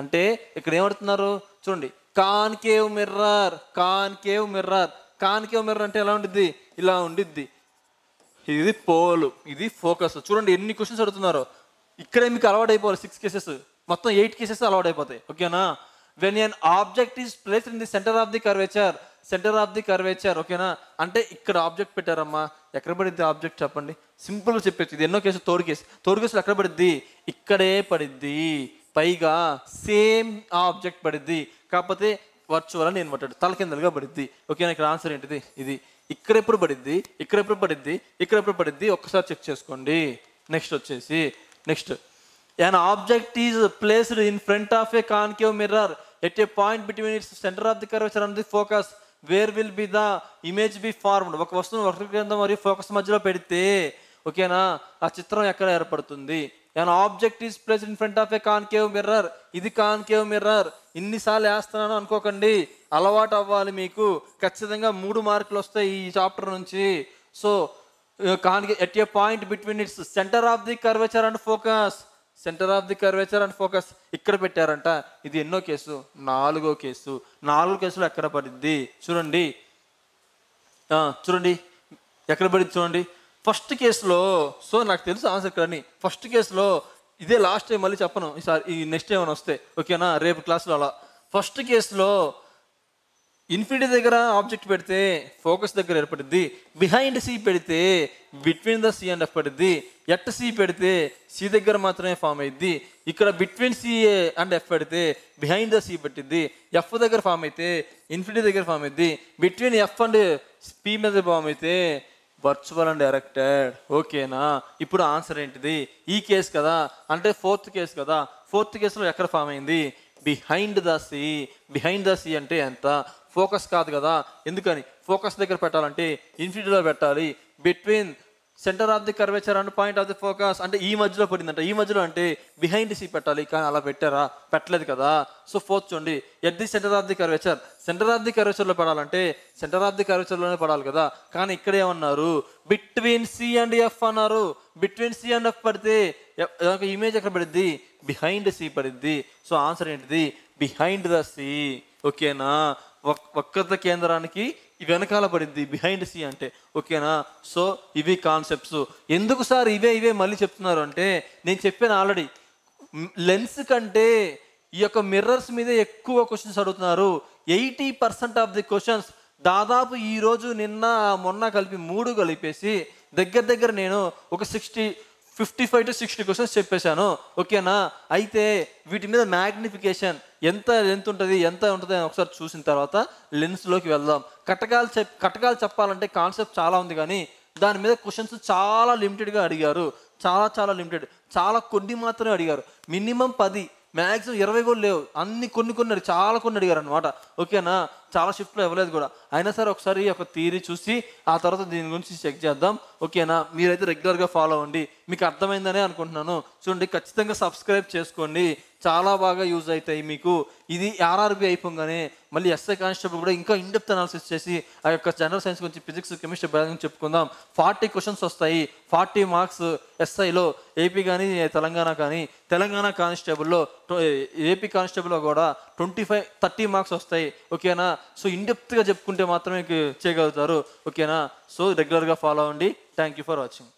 అంటే ఇక్కడ ఏమడుతున్నారు చూడండి కాన్కేవ్ మిర్రర్. కాన్కేవ్ మిర్రర్ అంటే ఎలా ఉండిద్ది ఇలా ఉండిద్ది. ఇది పోల్, ఇది ఫోకస్. చూడండి ఎన్ని క్వశ్చన్స్ అడుగుతున్నారు. ఇక్కడే మీకు అలవాటు అయిపోవాలి 6 కేసెస్, మొత్తం 8 కేసెస్ అలవాటు అయిపోతాయి, ఓకేనా. When an object is placed in the centre of the curvature, ఓకేనా. అంటే ఇక్కడ ఆబ్జెక్ట్ పెట్టారమ్మా, ఎక్కడ పడిద్ది ఆబ్జెక్ట్ చెప్పండి, సింపుల్గా చెప్పచ్చు. ఇది ఎన్నో కేసు థర్డ్ కేసులో ఎక్కడ పడిద్ది ఇక్కడే పడిద్ది. పైగా సేమ్ ఆబ్జెక్ట్ పడిద్ది, కాకపోతే వర్చువల్ అని నేను మాట్లాడు తల కిందలుగా పడిద్ది, ఓకేనా. ఇక్కడ ఆన్సర్ ఏంటిది ఇది. ఇక్కడ ఎప్పుడు పడిద్ది ఒక్కసారి చెక్ చేసుకోండి. నెక్స్ట్ వచ్చేసి an object is placed in front of a concave mirror at a point between its center of the curvature and the focus where will be the image be formed. ఒక వస్తువును వక్రీకరణ మరియు ఫోకస్ మధ్యలో పెడితే, ఓకేనా, ఆ చిత్రం ఎక్కడ ఏర్పడుతుంది. an object is placed in front of a concave mirror. ఇది కాన్కేవ్ మిర్రర్. ఇన్నిసార్లు వేస్తున్నాను అనుకోకండి, అలవాటు అవ్వాలి మీకు. ఖచ్చితంగా 3 మార్కులు వస్తాయి ఈ చాప్టర్ నుంచి. So at a point between its center of the curvature and focus, ఇక్కడ పెట్టారంట. ఇది ఎన్నో కేసు 4వ కేసు. 4 కేసులు ఎక్కడ పడింది చూడండి ఎక్కడ పడింది చూడండి. ఫస్ట్ కేసులో, సో నాకు తెలుసు ఆన్సర్ ఇక్కడని. ఫస్ట్ కేసులో ఇదే లాస్ట్ టైం, మళ్ళీ చెప్పను ఈసారి, ఈ నెక్స్ట్ ఏమైనా వస్తే, ఓకేనా రేపు క్లాసులో. అలా ఫస్ట్ కేసులో ఇన్ఫినిటీ దగ్గర ఆబ్జెక్ట్ పెడితే ఫోకస్ దగ్గర ఏర్పడుద్ది, బిహైండ్ సి పెడితే between the C and F పడుద్ది, ఎట్ సి పెడితే సి దగ్గర మాత్రమే ఫామ్ అయ్యిద్ది, ఇక్కడ బిట్వీన్ సి అండ్ ఎఫ్ పెడితే బిహైండ్ ద సి పట్టిద్ది, ఎఫ్ దగ్గర ఫామ్ అయితే ఇన్ఫినిటీ దగ్గర ఫామ్ అయ్యిద్ది, బిట్వీన్ ఎఫ్ అండ్ పి మీద ఫామ్ అయితే వర్చువల్ అండ్ డైరెక్టెడ్. ఓకేనా? ఇప్పుడు ఆన్సర్ ఏంటిది? ఈ కేసు కదా, అంటే ఫోర్త్ కేసు కదా. ఫోర్త్ కేసులో ఎక్కడ ఫామ్ అయింది? Behind the C. Behind the C అంటే ఎంత? ఫోకస్ కాదు కదా. ఎందుకని? ఫోకస్ దగ్గర పెట్టాలంటే ఇన్ఫినిటీలో పెట్టాలి. Between centre of the curvature and point of the focus అంటే ఈ మధ్యలో పడిందంట. ఈ మధ్యలో అంటే బిహైండ్ సి పెట్టాలి, కానీ అలా పెట్టారా? పెట్టలేదు కదా. సో ఫోర్త్ చూడండి, at the centre of the curvature. Centre of the కర్వేచర్లో పడాలంటే సెంటర్ ఆఫ్ ది కర్వేచర్లోనే పడాలి కదా. కానీ ఇక్కడ ఏమన్నారు? బిట్వీన్ సి అండ్ ఎఫ్ అన్నారు. బిట్వీన్ సి అండ్ ఎఫ్ పడితే ఇమేజ్ ఎక్కడ పడిద్ది? బిహైండ్ సి పడిద్ది. సో ఆన్సర్ ఏంటిది? Behind the C. ఓకేనా? వక్రత కేంద్రానికి వెనకాల పడింది బిహైండ్ సి అంటే. ఓకేనా? సో ఇవి కాన్సెప్ట్స్. ఎందుకు సార్ ఇవే మళ్ళీ చెప్తున్నారు అంటే, నేను చెప్పాను ఆల్రెడీ, లెన్స్ కంటే ఈ యొక్క మిర్రర్స్ మీద ఎక్కువ క్వశ్చన్స్ అడుగుతున్నారు. 80% ఆఫ్ ది క్వశ్చన్స్ దాదాపు ఈరోజు నిన్న మొన్న కలిపి 3 కలిపేసి దగ్గర నేను ఒక 55 to 60 క్వశ్చన్స్ చెప్పేశాను. ఓకేనా? అయితే వీటి మీద మ్యాగ్నిఫికేషన్ ఎంత ఉంటుంది అని ఒకసారి చూసిన తర్వాత లెన్స్లోకి వెళ్దాం. కటకాలు చెప్పాలంటే కాన్సెప్ట్ చాలా ఉంది, కానీ దాని మీద క్వశ్చన్స్ చాలా లిమిటెడ్గా అడిగారు. చాలా లిమిటెడ్, చాలా కొన్ని మాత్రమే అడిగారు. మినిమం 10, మ్యాక్సిమం 20 కూడా లేవు. అన్ని కొన్ని చాలా అడిగారు అనమాట. ఓకేనా? చాలా షిఫ్ట్లో ఇవ్వలేదు కూడా. అయినా సరే ఒకసారి ఒక థియరీ చూసి ఆ తర్వాత దీని గురించి చెక్ చేద్దాం. ఓకేనా? మీరైతే రెగ్యులర్గా ఫాలో అవ్వండి. మీకు అర్థమైందనే అనుకుంటున్నాను. చూడండి, ఖచ్చితంగా సబ్స్క్రైబ్ చేసుకోండి. చాలా బాగా యూజ్ అవుతాయి మీకు. ఇది ఆర్ఆర్బి అయిపోగానే మళ్ళీ ఎస్ఐ కానిస్టేబుల్ కూడా ఇంకా ఇన్డెప్త్ అనాలిసిస్ చేసి ఆ యొక్క జనరల్ సైన్స్ గురించి, ఫిజిక్స్, కెమిస్ట్రీ, బయాలజీ చెప్పుకుందాం. 40 క్వశ్చన్స్ వస్తాయి, 40 మార్క్స్ ఎస్ఐలో. ఏపీ కానీ తెలంగాణ కానీ, తెలంగాణ కానిస్టేబుల్లో ఏపీ కానిస్టేబుల్లో కూడా 30 మార్క్స్ వస్తాయి. ఓకేనా? సో ఇన్డెప్త్గా చెప్పుకుంటే మాత్రమే చేయగలుగుతారు. ఓకేనా? సో రెగ్యులర్గా ఫాలో అవ్వండి. Thank you for watching.